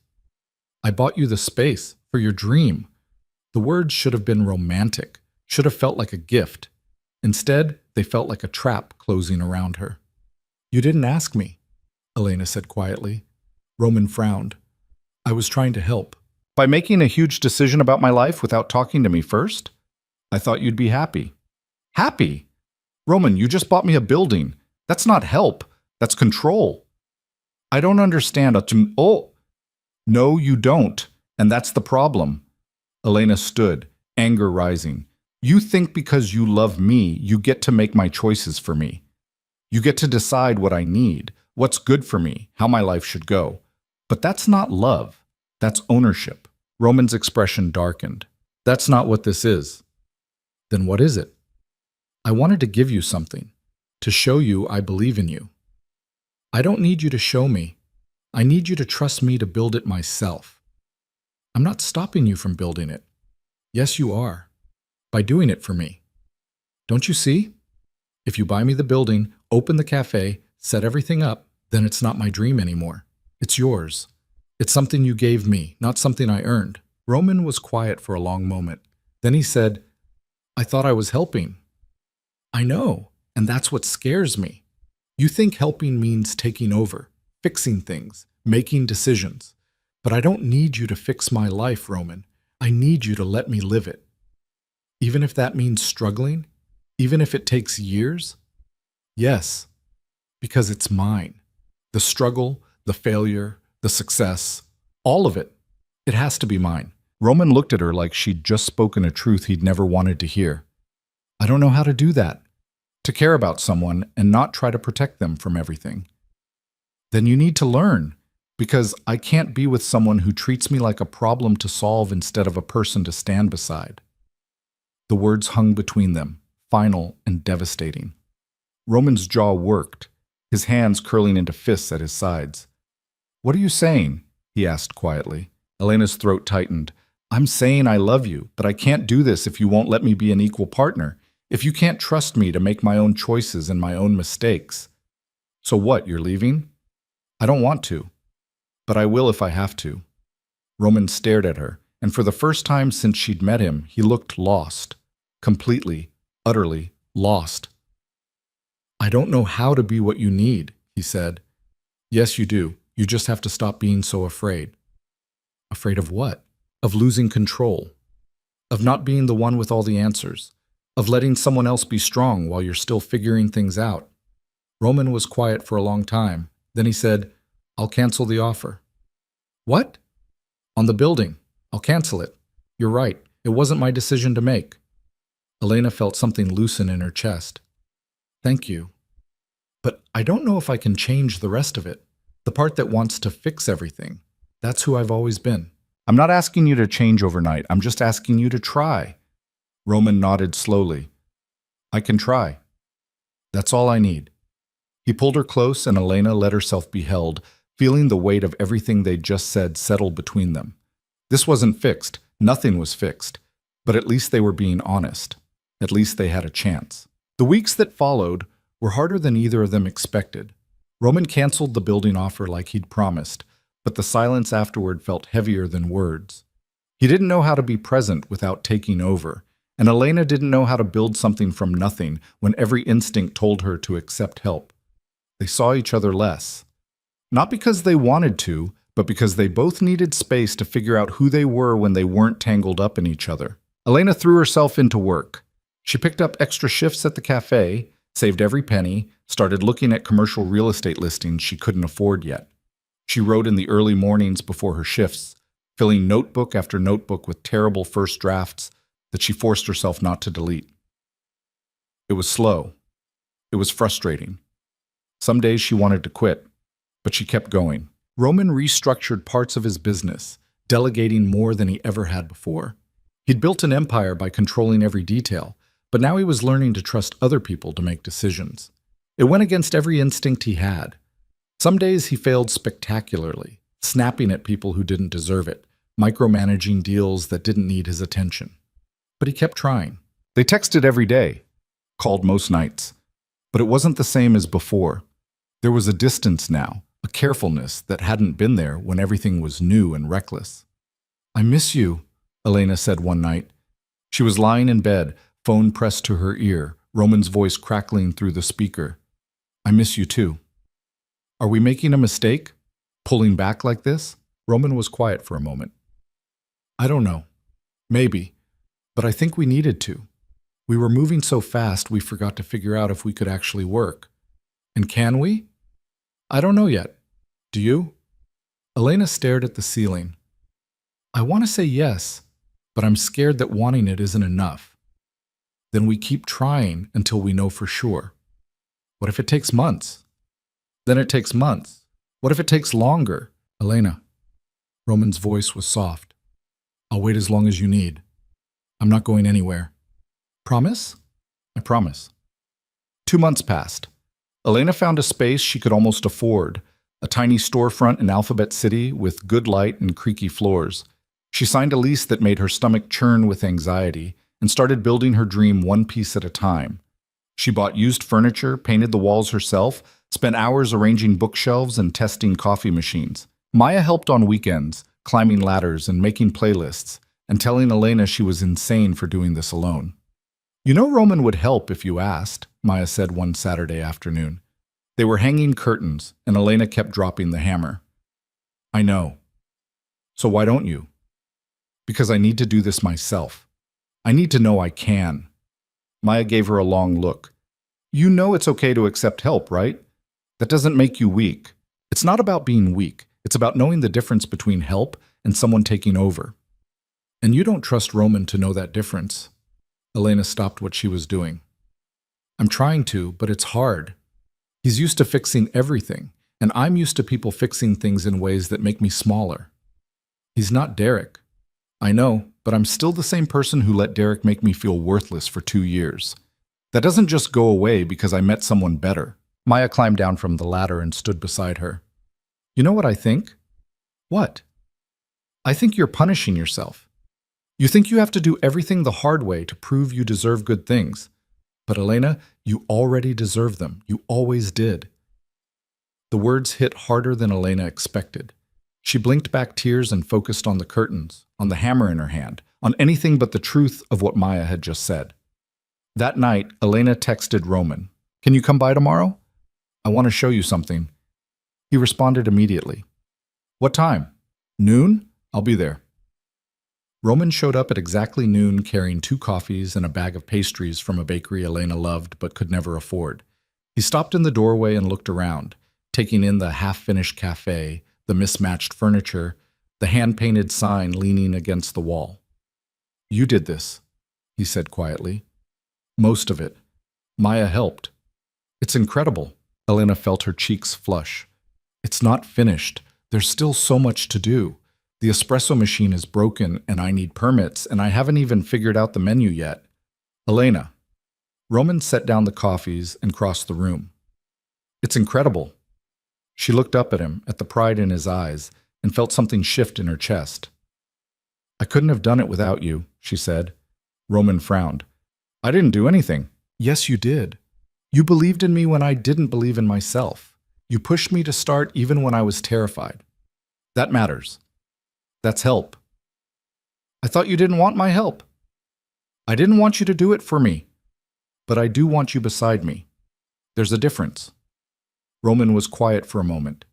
"I bought you the space. For your dream." The words should have been romantic, should have felt like a gift. Instead, they felt like a trap closing around her. "You didn't ask me," Elena said quietly. Roman frowned. "I was trying to help." "By making a huge decision about my life without talking to me first? I thought you'd be happy." "Happy? Roman, you just bought me a building. That's not help. That's control." "I don't understand. Oh, no, you don't. And that's the problem." Elena stood, anger rising. "You think because you love me, you get to make my choices for me. You get to decide what I need, what's good for me, how my life should go. But that's not love. That's ownership." Roman's expression darkened. "That's not what this is." "Then what is it?" "I wanted to give you something, to show you I believe in you." "I don't need you to show me. I need you to trust me to build it myself." "I'm not stopping you from building it." "Yes, you are. By doing it for me. Don't you see? If you buy me the building, open the cafe, set everything up, then it's not my dream anymore. It's yours. It's something you gave me, not something I earned." Roman was quiet for a long moment. Then he said, "I thought I was helping." "I know, and that's what scares me. You think helping means taking over, fixing things, making decisions. But I don't need you to fix my life, Roman. I need you to let me live it. Even if that means struggling, even if it takes years. Yes, because it's mine. The struggle, the failure, the success, all of it. It has to be mine." Roman looked at her like she'd just spoken a truth he'd never wanted to hear. "I don't know how to do that. To care about someone and not try to protect them from everything." "Then you need to learn, because I can't be with someone who treats me like a problem to solve instead of a person to stand beside." The words hung between them, final and devastating. Roman's jaw worked, his hands curling into fists at his sides. "What are you saying?" he asked quietly. Elena's throat tightened. "I'm saying I love you, but I can't do this if you won't let me be an equal partner, if you can't trust me to make my own choices and my own mistakes." "So what, you're leaving?" "I don't want to, but I will if I have to." Roman stared at her, and for the first time since she'd met him, he looked lost. Completely, utterly lost. "I don't know how to be what you need," he said. "Yes, you do. You just have to stop being so afraid." "Afraid of what?" "Of losing control. Of not being the one with all the answers. Of letting someone else be strong while you're still figuring things out." Roman was quiet for a long time. Then he said, "I'll cancel the offer." "What?" "On the building. I'll cancel it. You're right. It wasn't my decision to make." Elena felt something loosen in her chest. "Thank you. But I don't know if I can change the rest of it. The part that wants to fix everything. That's who I've always been." "I'm not asking you to change overnight. I'm just asking you to try." Roman nodded slowly. "I can try. That's all I need." He pulled her close and Elena let herself be held, feeling the weight of everything they'd just said settle between them. This wasn't fixed. Nothing was fixed. But at least they were being honest. At least they had a chance. The weeks that followed were harder than either of them expected. Roman canceled the building offer like he'd promised, but the silence afterward felt heavier than words. He didn't know how to be present without taking over, and Elena didn't know how to build something from nothing when every instinct told her to accept help. They saw each other less. Not because they wanted to, but because they both needed space to figure out who they were when they weren't tangled up in each other. Elena threw herself into work. She picked up extra shifts at the cafe, saved every penny, started looking at commercial real estate listings she couldn't afford yet. She wrote in the early mornings before her shifts, filling notebook after notebook with terrible first drafts that she forced herself not to delete. It was slow. It was frustrating. Some days she wanted to quit, but she kept going. Roman restructured parts of his business, delegating more than he ever had before. He'd built an empire by controlling every detail, but now he was learning to trust other people to make decisions. It went against every instinct he had. Some days he failed spectacularly, snapping at people who didn't deserve it, micromanaging deals that didn't need his attention. But he kept trying. They texted every day, called most nights. But it wasn't the same as before. There was a distance now, a carefulness that hadn't been there when everything was new and reckless. "I miss you," Elena said one night. She was lying in bed, phone pressed to her ear, Roman's voice crackling through the speaker. "I miss you too." "Are we making a mistake? Pulling back like this?" Roman was quiet for a moment. "I don't know. Maybe. But I think we needed to. We were moving so fast we forgot to figure out if we could actually work. And can we? I don't know yet. Do you?" Elena stared at the ceiling. "I want to say yes, but I'm scared that wanting it isn't enough. Then we keep trying until we know for sure. What if it takes months? Then it takes months. What if it takes longer?" "Elena." Roman's voice was soft. "I'll wait as long as you need. I'm not going anywhere." "Promise?" "I promise." 2 months passed. Elena found a space she could almost afford, a tiny storefront in Alphabet City with good light and creaky floors. She signed a lease that made her stomach churn with anxiety and started building her dream one piece at a time. She bought used furniture, painted the walls herself, spent hours arranging bookshelves and testing coffee machines. Maya helped on weekends, climbing ladders and making playlists, and telling Elena she was insane for doing this alone. "You know Roman would help if you asked," Maya said one Saturday afternoon. They were hanging curtains, and Elena kept dropping the hammer. "I know. So why don't you?" "Because I need to do this myself. I need to know I can." Maya gave her a long look. "You know it's okay to accept help, right? That doesn't make you weak. It's not about being weak. It's about knowing the difference between help and someone taking over. And you don't trust Roman to know that difference." Elena stopped what she was doing. "I'm trying to, but it's hard. He's used to fixing everything, and I'm used to people fixing things in ways that make me smaller. He's not Derek. I know, but I'm still the same person who let Derek make me feel worthless for 2 years. That doesn't just go away because I met someone better." Maya climbed down from the ladder and stood beside her. "You know what I think?" "What?" "I think you're punishing yourself. You think you have to do everything the hard way to prove you deserve good things. But Elena, you already deserve them. You always did." The words hit harder than Elena expected. She blinked back tears and focused on the curtains, on the hammer in her hand, on anything but the truth of what Maya had just said. That night, Elena texted Roman, "Can you come by tomorrow? I want to show you something." He responded immediately. "What time?" "Noon? I'll be there." Roman showed up at exactly noon carrying 2 coffees and a bag of pastries from a bakery Elena loved but could never afford. He stopped in the doorway and looked around, taking in the half-finished cafe, the mismatched furniture, the hand-painted sign leaning against the wall. "You did this," he said quietly. "Most of it. Maya helped." "It's incredible." Elena felt her cheeks flush. "It's not finished. There's still so much to do. The espresso machine is broken and I need permits, and I haven't even figured out the menu yet." "Elena." Roman set down the coffees and crossed the room. "It's incredible." She looked up at him, at the pride in his eyes, and felt something shift in her chest. "I couldn't have done it without you," she said. Roman frowned. "I didn't do anything." "Yes, you did. You believed in me when I didn't believe in myself. You pushed me to start even when I was terrified. That matters. That's help. I thought you didn't want my help. I didn't want you to do it for me, but I do want you beside me. There's a difference. Roman was quiet for a moment.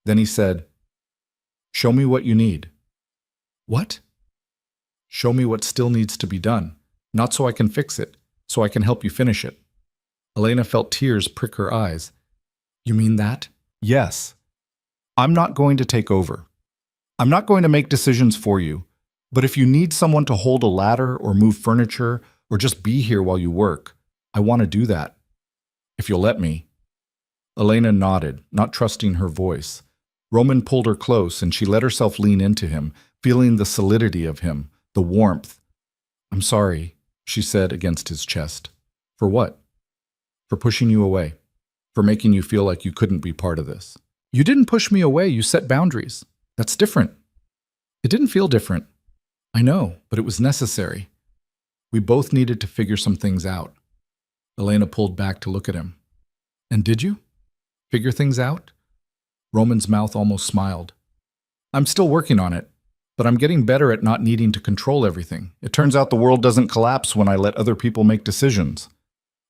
Then he said, "Show me what you need." What? Show me what still needs to be done, not so I can fix it, so I can help you finish it. Elena felt tears prick her eyes. You mean that? Yes. I'm not going to take over. I'm not going to make decisions for you, but if you need someone to hold a ladder or move furniture or just be here while you work, I want to do that. If you'll let me. Elena nodded, not trusting her voice. Roman pulled her close and she let herself lean into him, feeling the solidity of him, the warmth. I'm sorry, she said against his chest. For what? For pushing you away. For making you feel like you couldn't be part of this. You didn't push me away, you set boundaries. That's different. It didn't feel different. I know, but it was necessary. We both needed to figure some things out. Elena pulled back to look at him. And did you? Figure things out? Roman's mouth almost smiled. I'm still working on it, but I'm getting better at not needing to control everything. It turns out the world doesn't collapse when I let other people make decisions.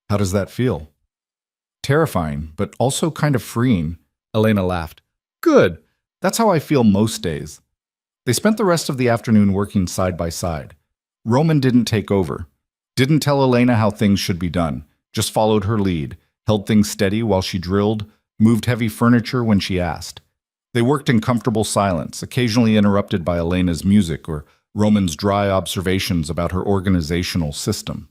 How does that feel? Terrifying, but also kind of freeing. Elena laughed. Good. That's how I feel most days. They spent the rest of the afternoon working side by side. Roman didn't take over. Didn't tell Elena how things should be done. Just followed her lead. Held things steady while she drilled. Moved heavy furniture when she asked. They worked in comfortable silence, occasionally interrupted by Elena's music or Roman's dry observations about her organizational system.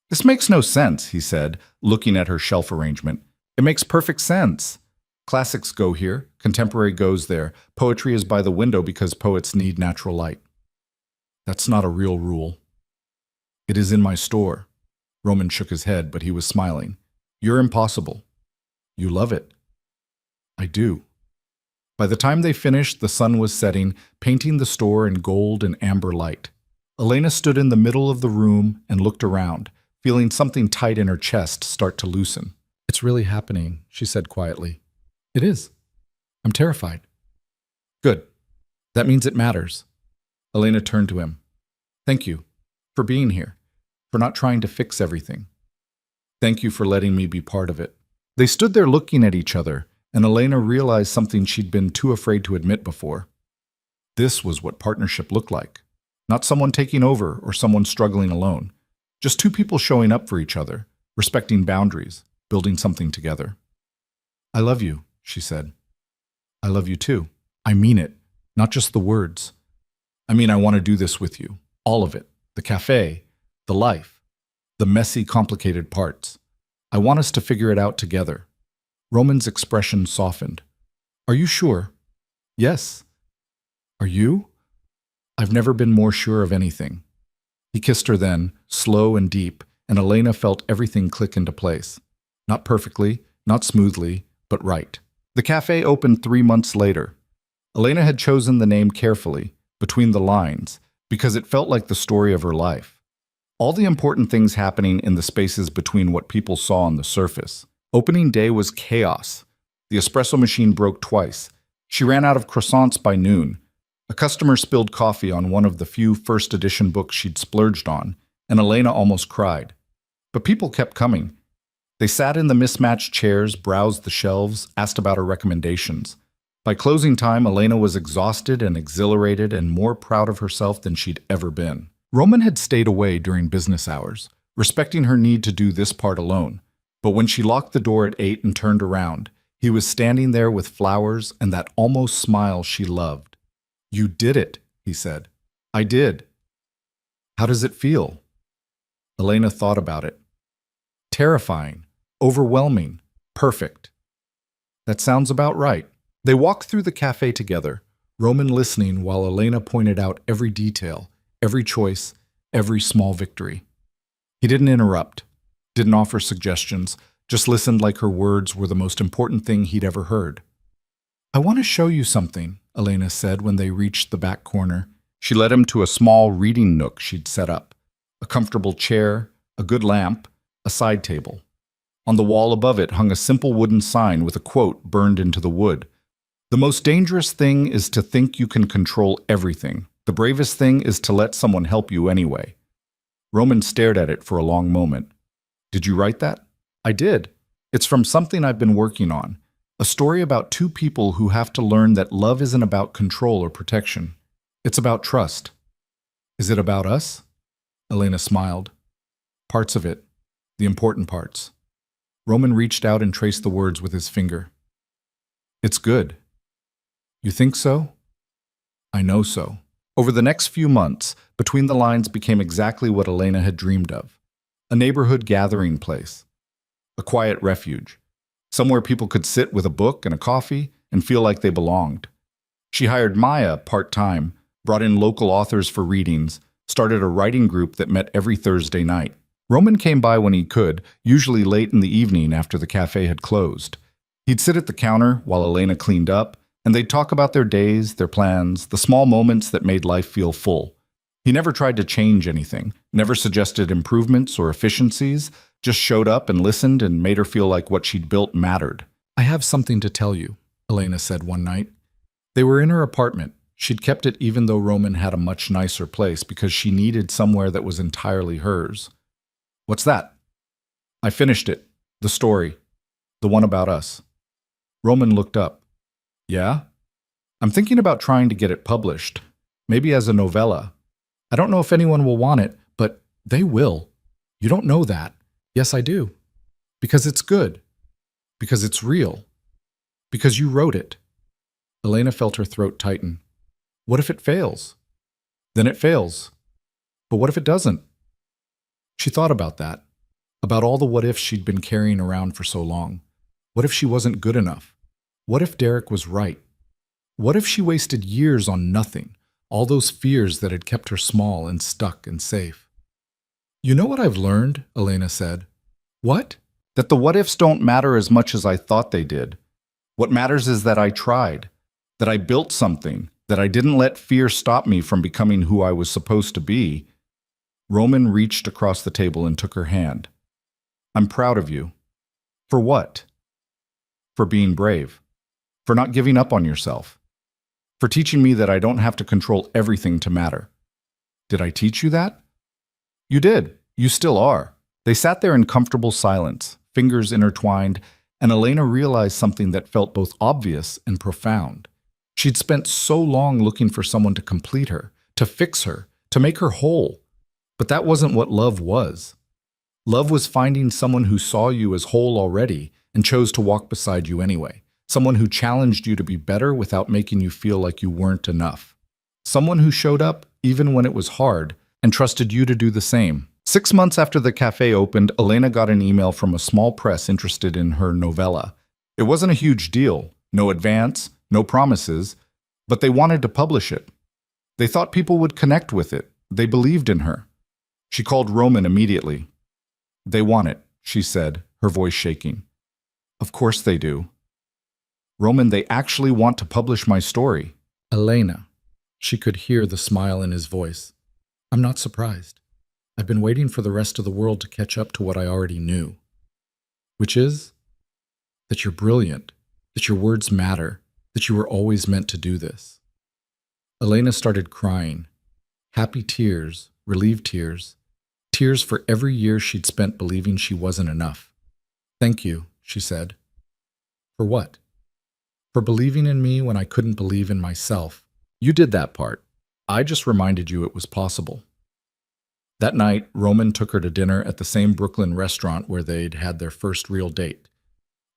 This makes no sense, he said, looking at her shelf arrangement. It makes perfect sense. Classics go here, contemporary goes there. Poetry is by the window because poets need natural light. That's not a real rule. It is in my store. Roman shook his head, but he was smiling. You're impossible. You love it. I do. By the time they finished, the sun was setting, painting the store in gold and amber light. Elena stood in the middle of the room and looked around, feeling something tight in her chest start to loosen. It's really happening, she said quietly. It is. I'm terrified. Good. That means it matters. Elena turned to him. Thank you for being here, for not trying to fix everything. Thank you for letting me be part of it. They stood there looking at each other, and Elena realized something she'd been too afraid to admit before. This was what partnership looked like. Not someone taking over or someone struggling alone. Just two people showing up for each other, respecting boundaries, building something together. I love you, she said. I love you too. I mean it, not just the words. I mean, I want to do this with you. All of it. The cafe, the life, the messy, complicated parts. I want us to figure it out together. Roman's expression softened. Are you sure? Yes. Are you? I've never been more sure of anything. He kissed her then, slow and deep, and Elena felt everything click into place. Not perfectly, not smoothly, but right. The cafe opened 3 months later. Elena had chosen the name carefully, between the lines, because it felt like the story of her life. All the important things happening in the spaces between what people saw on the surface. Opening day was chaos. The espresso machine broke twice. She ran out of croissants by noon. A customer spilled coffee on one of the few first edition books she'd splurged on, and Elena almost cried. But people kept coming. They sat in the mismatched chairs, browsed the shelves, asked about her recommendations. By closing time, Elena was exhausted and exhilarated and more proud of herself than she'd ever been. Roman had stayed away during business hours, respecting her need to do this part alone. But when she locked the door at 8 and turned around, he was standing there with flowers and that almost smile she loved. You did it, he said. I did. How does it feel? Elena thought about it. Terrifying, overwhelming, perfect. That sounds about right. They walked through the cafe together, Roman listening while Elena pointed out every detail, every choice, every small victory. He didn't interrupt, didn't offer suggestions, just listened like her words were the most important thing he'd ever heard. I want to show you something, Elena said when they reached the back corner. She led him to a small reading nook she'd set up. A comfortable chair, a good lamp, a side table. On the wall above it hung a simple wooden sign with a quote burned into the wood. The most dangerous thing is to think you can control everything. The bravest thing is to let someone help you anyway. Roman stared at it for a long moment. Did you write that? I did. It's from something I've been working on. A story about two people who have to learn that love isn't about control or protection. It's about trust. Is it about us? Elena smiled. Parts of it. The important parts. Roman reached out and traced the words with his finger. It's good. You think so? I know so. Over the next few months, Between the Lines became exactly what Elena had dreamed of. A neighborhood gathering place. A quiet refuge. Somewhere people could sit with a book and a coffee and feel like they belonged. She hired Maya part-time, brought in local authors for readings, started a writing group that met every Thursday night. Roman came by when he could, usually late in the evening after the cafe had closed. He'd sit at the counter while Elena cleaned up, and they'd talk about their days, their plans, the small moments that made life feel full. He never tried to change anything, never suggested improvements or efficiencies, just showed up and listened and made her feel like what she'd built mattered. I have something to tell you, Elena said one night. They were in her apartment. She'd kept it even though Roman had a much nicer place because she needed somewhere that was entirely hers. What's that? I finished it. The story. The one about us. Roman looked up. Yeah? I'm thinking about trying to get it published. Maybe as a novella. I don't know if anyone will want it, but they will. You don't know that. Yes, I do. Because it's good. Because it's real. Because you wrote it. Elena felt her throat tighten. What if it fails? Then it fails. But what if it doesn't? She thought about that. About all the what-ifs she'd been carrying around for so long. What if she wasn't good enough? What if Derek was right? What if she wasted years on nothing? All those fears that had kept her small and stuck and safe. You know what I've learned, Elena said. What? That the what-ifs don't matter as much as I thought they did. What matters is that I tried. That I built something. That I didn't let fear stop me from becoming who I was supposed to be. Roman reached across the table and took her hand. I'm proud of you. For what? For being brave. For not giving up on yourself. For teaching me that I don't have to control everything to matter. Did I teach you that? You did. You still are. They sat there in comfortable silence, fingers intertwined, and Elena realized something that felt both obvious and profound. She'd spent so long looking for someone to complete her, to fix her, to make her whole. But that wasn't what love was. Love was finding someone who saw you as whole already and chose to walk beside you anyway. Someone who challenged you to be better without making you feel like you weren't enough. Someone who showed up even when it was hard and trusted you to do the same. 6 months after the cafe opened, Elena got an email from a small press interested in her novella. It wasn't a huge deal, no advance, no promises, but they wanted to publish it. They thought people would connect with it. They believed in her. She called Roman immediately. They want it, she said, her voice shaking. Of course they do. Roman, they actually want to publish my story. Elena. She could hear the smile in his voice. I'm not surprised. I've been waiting for the rest of the world to catch up to what I already knew. Which is that you're brilliant, that your words matter, that you were always meant to do this. Elena started crying. Happy tears, relieved tears. Tears for every year she'd spent believing she wasn't enough. Thank you, she said. For what? For believing in me when I couldn't believe in myself. You did that part. I just reminded you it was possible. That night, Roman took her to dinner at the same Brooklyn restaurant where they'd had their first real date.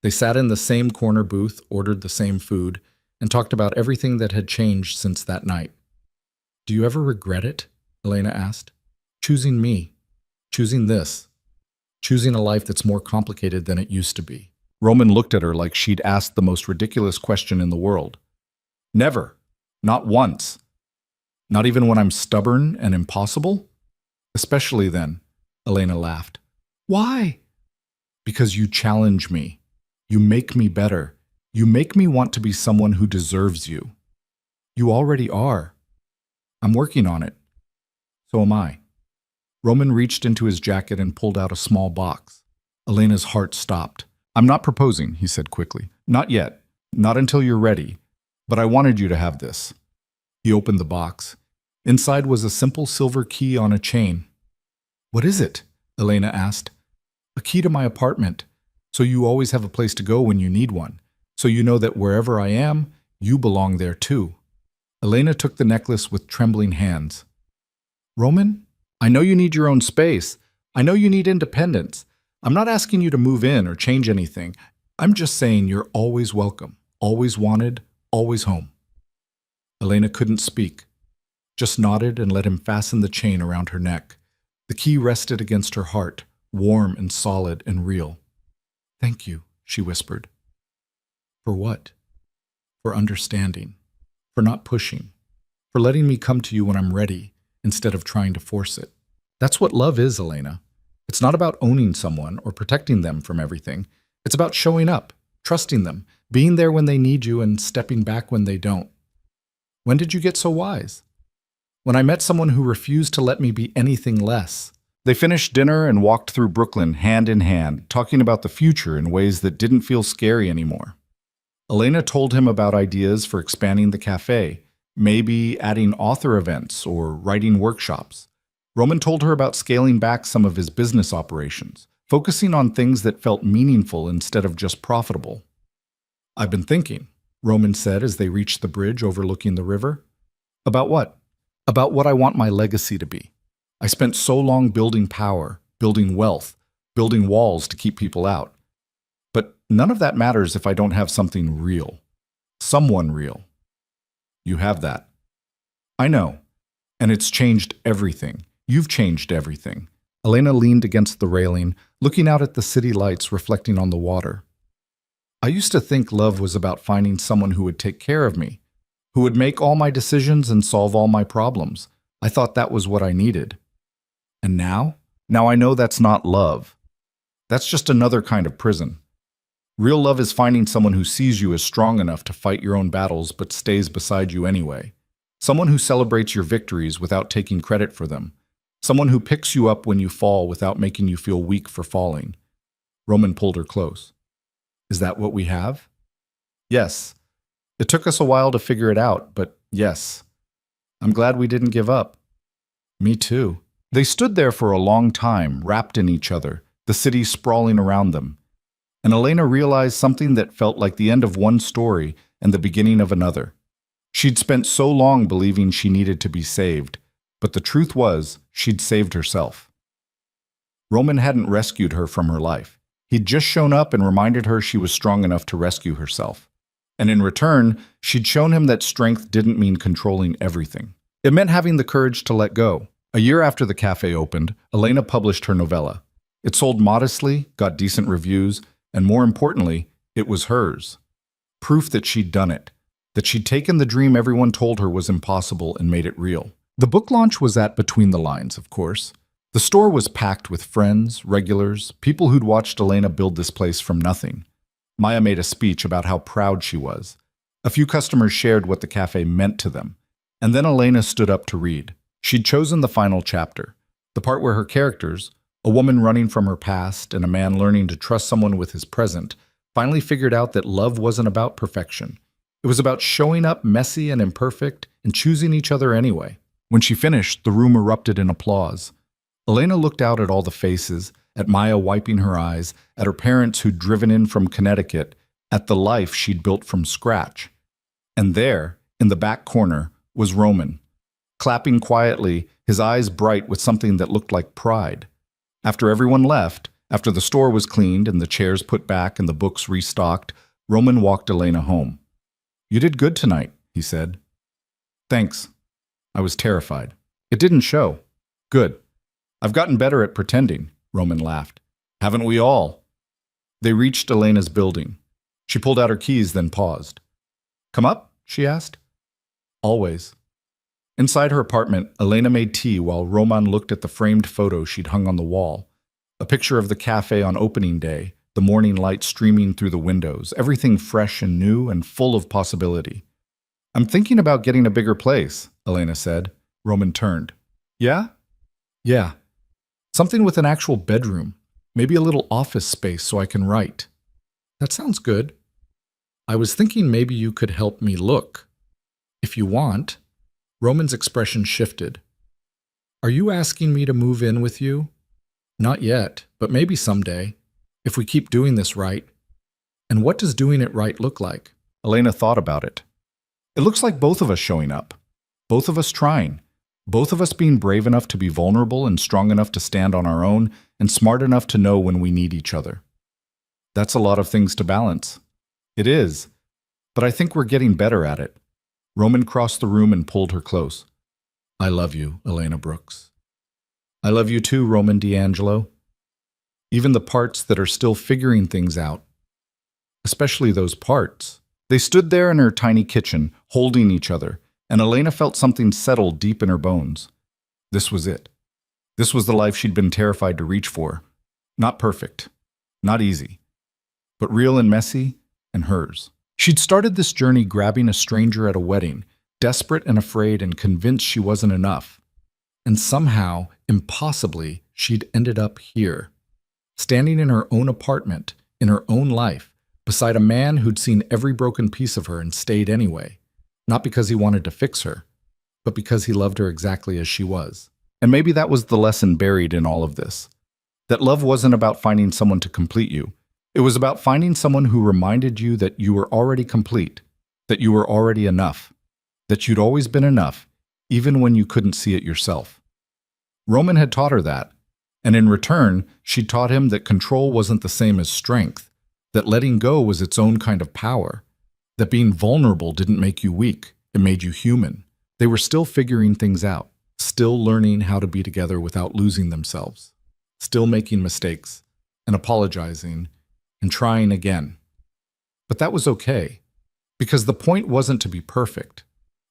They sat in the same corner booth, ordered the same food, and talked about everything that had changed since that night. Do you ever regret it? Elena asked. Choosing me. Choosing this. Choosing a life that's more complicated than it used to be. Roman looked at her like she'd asked the most ridiculous question in the world. Never. Not once. Not even when I'm stubborn and impossible? Especially then, Elena laughed. Why? Because you challenge me. You make me better. You make me want to be someone who deserves you. You already are. I'm working on it. So am I. Roman reached into his jacket and pulled out a small box. Elena's heart stopped. I'm not proposing, he said quickly. Not yet. Not until you're ready. But I wanted you to have this. He opened the box. Inside was a simple silver key on a chain. What is it? Elena asked. A key to my apartment, so you always have a place to go when you need one, so you know that wherever I am, you belong there too. Elena took the necklace with trembling hands. Roman, I know you need your own space. I know you need independence. I'm not asking you to move in or change anything. I'm just saying you're always welcome, always wanted, always home. Elena couldn't speak, just nodded and let him fasten the chain around her neck. The key rested against her heart, warm and solid and real. Thank you, she whispered. For what? For understanding, for not pushing, for letting me come to you when I'm ready instead of trying to force it. That's what love is, Elena. It's not about owning someone or protecting them from everything. It's about showing up, trusting them, being there when they need you and stepping back when they don't. When did you get so wise? When I met someone who refused to let me be anything less. They finished dinner and walked through Brooklyn hand in hand, talking about the future in ways that didn't feel scary anymore. Elena told him about ideas for expanding the cafe, maybe adding author events or writing workshops. Roman told her about scaling back some of his business operations, focusing on things that felt meaningful instead of just profitable. I've been thinking, Roman said as they reached the bridge overlooking the river. About what? About what I want my legacy to be. I spent so long building power, building wealth, building walls to keep people out. But none of that matters if I don't have something real. Someone real. You have that. I know. And it's changed everything. You've changed everything. Elena leaned against the railing, looking out at the city lights reflecting on the water. I used to think love was about finding someone who would take care of me, who would make all my decisions and solve all my problems. I thought that was what I needed. And now? Now I know that's not love. That's just another kind of prison. Real love is finding someone who sees you as strong enough to fight your own battles but stays beside you anyway. Someone who celebrates your victories without taking credit for them. Someone who picks you up when you fall without making you feel weak for falling. Roman pulled her close. Is that what we have? Yes. It took us a while to figure it out, but yes. I'm glad we didn't give up. Me too. They stood there for a long time, wrapped in each other, the city sprawling around them. And Elena realized something that felt like the end of one story and the beginning of another. She'd spent so long believing she needed to be saved, but the truth was she'd saved herself. Roman hadn't rescued her from her life. He'd just shown up and reminded her she was strong enough to rescue herself. And in return, she'd shown him that strength didn't mean controlling everything. It meant having the courage to let go. A year after the cafe opened, Elena published her novella. It sold modestly, got decent reviews, and more importantly, it was hers. Proof that she'd done it, that she'd taken the dream everyone told her was impossible and made it real. The book launch was at Between the Lines, of course. The store was packed with friends, regulars, people who'd watched Elena build this place from nothing. Maya made a speech about how proud she was. A few customers shared what the cafe meant to them. And then Elena stood up to read. She'd chosen the final chapter, the part where her characters, a woman running from her past and a man learning to trust someone with his present, finally figured out that love wasn't about perfection. It was about showing up messy and imperfect and choosing each other anyway. When she finished, the room erupted in applause. Elena looked out at all the faces, at Maya wiping her eyes, at her parents who'd driven in from Connecticut, at the life she'd built from scratch. And there, in the back corner, was Roman, clapping quietly, his eyes bright with something that looked like pride. After everyone left, after the store was cleaned and the chairs put back and the books restocked, Roman walked Elena home. You did good tonight, he said. Thanks. I was terrified. It didn't show. Good. I've gotten better at pretending, Roman laughed. Haven't we all? They reached Elena's building. She pulled out her keys, then paused. Come up? She asked. Always. Inside her apartment, Elena made tea while Roman looked at the framed photo she'd hung on the wall. A picture of the cafe on opening day, the morning light streaming through the windows, everything fresh and new and full of possibility. I'm thinking about getting a bigger place, Elena said. Roman turned. Yeah? Yeah. Something with an actual bedroom. Maybe a little office space so I can write. That sounds good. I was thinking maybe you could help me look. If you want. Roman's expression shifted. Are you asking me to move in with you? Not yet, but maybe someday, if we keep doing this right. And what does doing it right look like? Elena thought about it. It looks like both of us showing up. Both of us trying. Both of us being brave enough to be vulnerable and strong enough to stand on our own and smart enough to know when we need each other. That's a lot of things to balance. It is, but I think we're getting better at it. Roman crossed the room and pulled her close. I love you, Elena Brooks. I love you too, Roman D'Angelo. Even the parts that are still figuring things out. Especially those parts. They stood there in her tiny kitchen, holding each other, and Elena felt something settle deep in her bones. This was it. This was the life she'd been terrified to reach for. Not perfect. Not easy. But real and messy, and hers. She'd started this journey grabbing a stranger at a wedding, desperate and afraid and convinced she wasn't enough. And somehow, impossibly, she'd ended up here, standing in her own apartment, in her own life, beside a man who'd seen every broken piece of her and stayed anyway, not because he wanted to fix her, but because he loved her exactly as she was. And maybe that was the lesson buried in all of this, that love wasn't about finding someone to complete you. It was about finding someone who reminded you that you were already complete, that you were already enough, that you'd always been enough, even when you couldn't see it yourself. Roman had taught her that, and in return, she taught him that control wasn't the same as strength, that letting go was its own kind of power, that being vulnerable didn't make you weak, it made you human. They were still figuring things out, still learning how to be together without losing themselves, still making mistakes, and apologizing, and trying again. But that was okay, because the point wasn't to be perfect.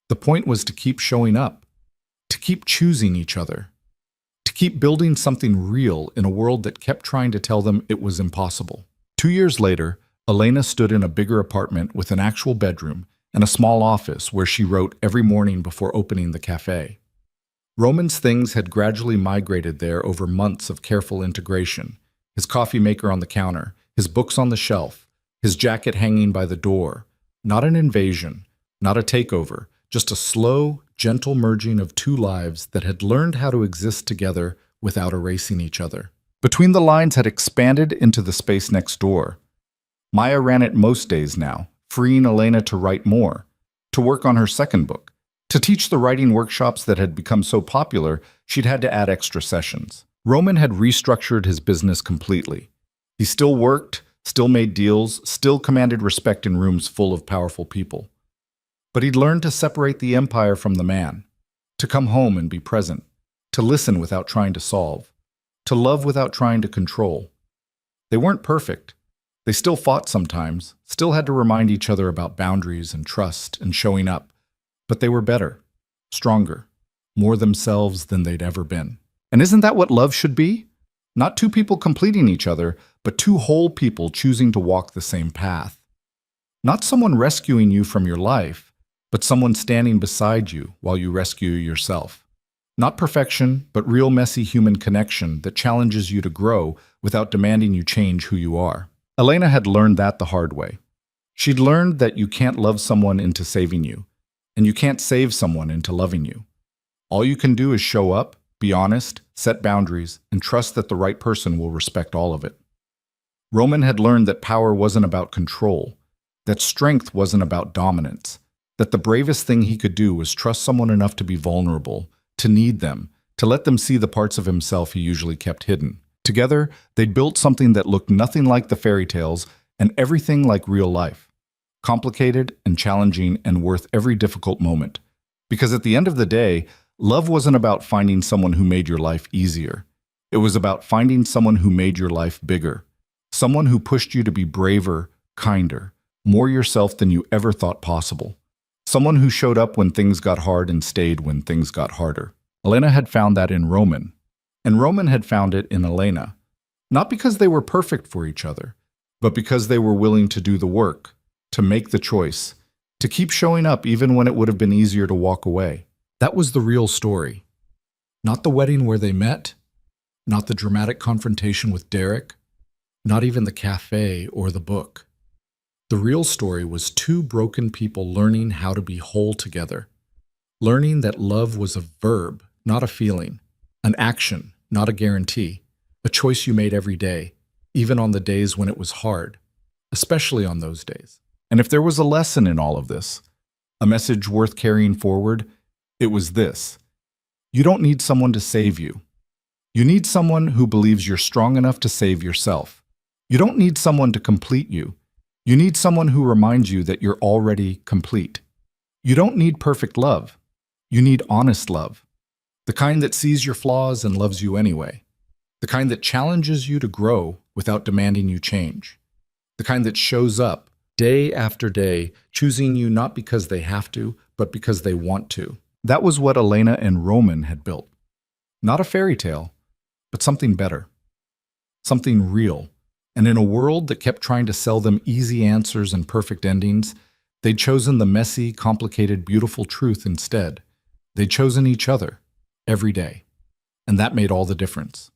The point was to keep showing up, to keep choosing each other, to keep building something real in a world that kept trying to tell them it was impossible. 2 years later, Elena stood in a bigger apartment with an actual bedroom and a small office where she wrote every morning before opening the cafe. Roman's things had gradually migrated there over months of careful integration. His coffee maker on the counter, his books on the shelf, his jacket hanging by the door. Not an invasion, not a takeover, just a slow, gentle merging of two lives that had learned how to exist together without erasing each other. Between the lines had expanded into the space next door. Maya ran it most days now, freeing Elena to write more, to work on her second book, to teach the writing workshops that had become so popular she'd had to add extra sessions. Roman had restructured his business completely. He still worked, still made deals, still commanded respect in rooms full of powerful people. But he'd learned to separate the empire from the man, to come home and be present, to listen without trying to solve, to love without trying to control. They weren't perfect. They still fought sometimes, still had to remind each other about boundaries and trust and showing up. But they were better, stronger, more themselves than they'd ever been. And isn't that what love should be? Not two people completing each other, but two whole people choosing to walk the same path. Not someone rescuing you from your life, but someone standing beside you while you rescue yourself. Not perfection, but real messy human connection that challenges you to grow without demanding you change who you are. Elena had learned that the hard way. She'd learned that you can't love someone into saving you, and you can't save someone into loving you. All you can do is show up, be honest, set boundaries, and trust that the right person will respect all of it. Roman had learned that power wasn't about control, that strength wasn't about dominance, that the bravest thing he could do was trust someone enough to be vulnerable, to need them, to let them see the parts of himself he usually kept hidden. Together, they'd built something that looked nothing like the fairy tales and everything like real life. Complicated and challenging and worth every difficult moment. Because at the end of the day, love wasn't about finding someone who made your life easier. It was about finding someone who made your life bigger. Someone who pushed you to be braver, kinder, more yourself than you ever thought possible. Someone who showed up when things got hard and stayed when things got harder. Elena had found that in Roman. And Roman had found it in Elena. Not because they were perfect for each other, but because they were willing to do the work, to make the choice, to keep showing up even when it would have been easier to walk away. That was the real story. Not the wedding where they met, Not the dramatic confrontation with Derek, not even the cafe or the book. The real story was two broken people learning how to be whole together, learning that love was a verb, not a feeling, an action, not a guarantee, a choice you made every day, even on the days when it was hard, especially on those days. And if there was a lesson in all of this, a message worth carrying forward, it was this: you don't need someone to save you. You need someone who believes you're strong enough to save yourself. You don't need someone to complete you. You need someone who reminds you that you're already complete. You don't need perfect love. You need honest love. The kind that sees your flaws and loves you anyway. The kind that challenges you to grow without demanding you change. The kind that shows up day after day, choosing you not because they have to, but because they want to. That was what Elena and Roman had built. Not a fairy tale, but something better. Something real. And in a world that kept trying to sell them easy answers and perfect endings, they'd chosen the messy, complicated, beautiful truth instead. They'd chosen each other, every day. And that made all the difference.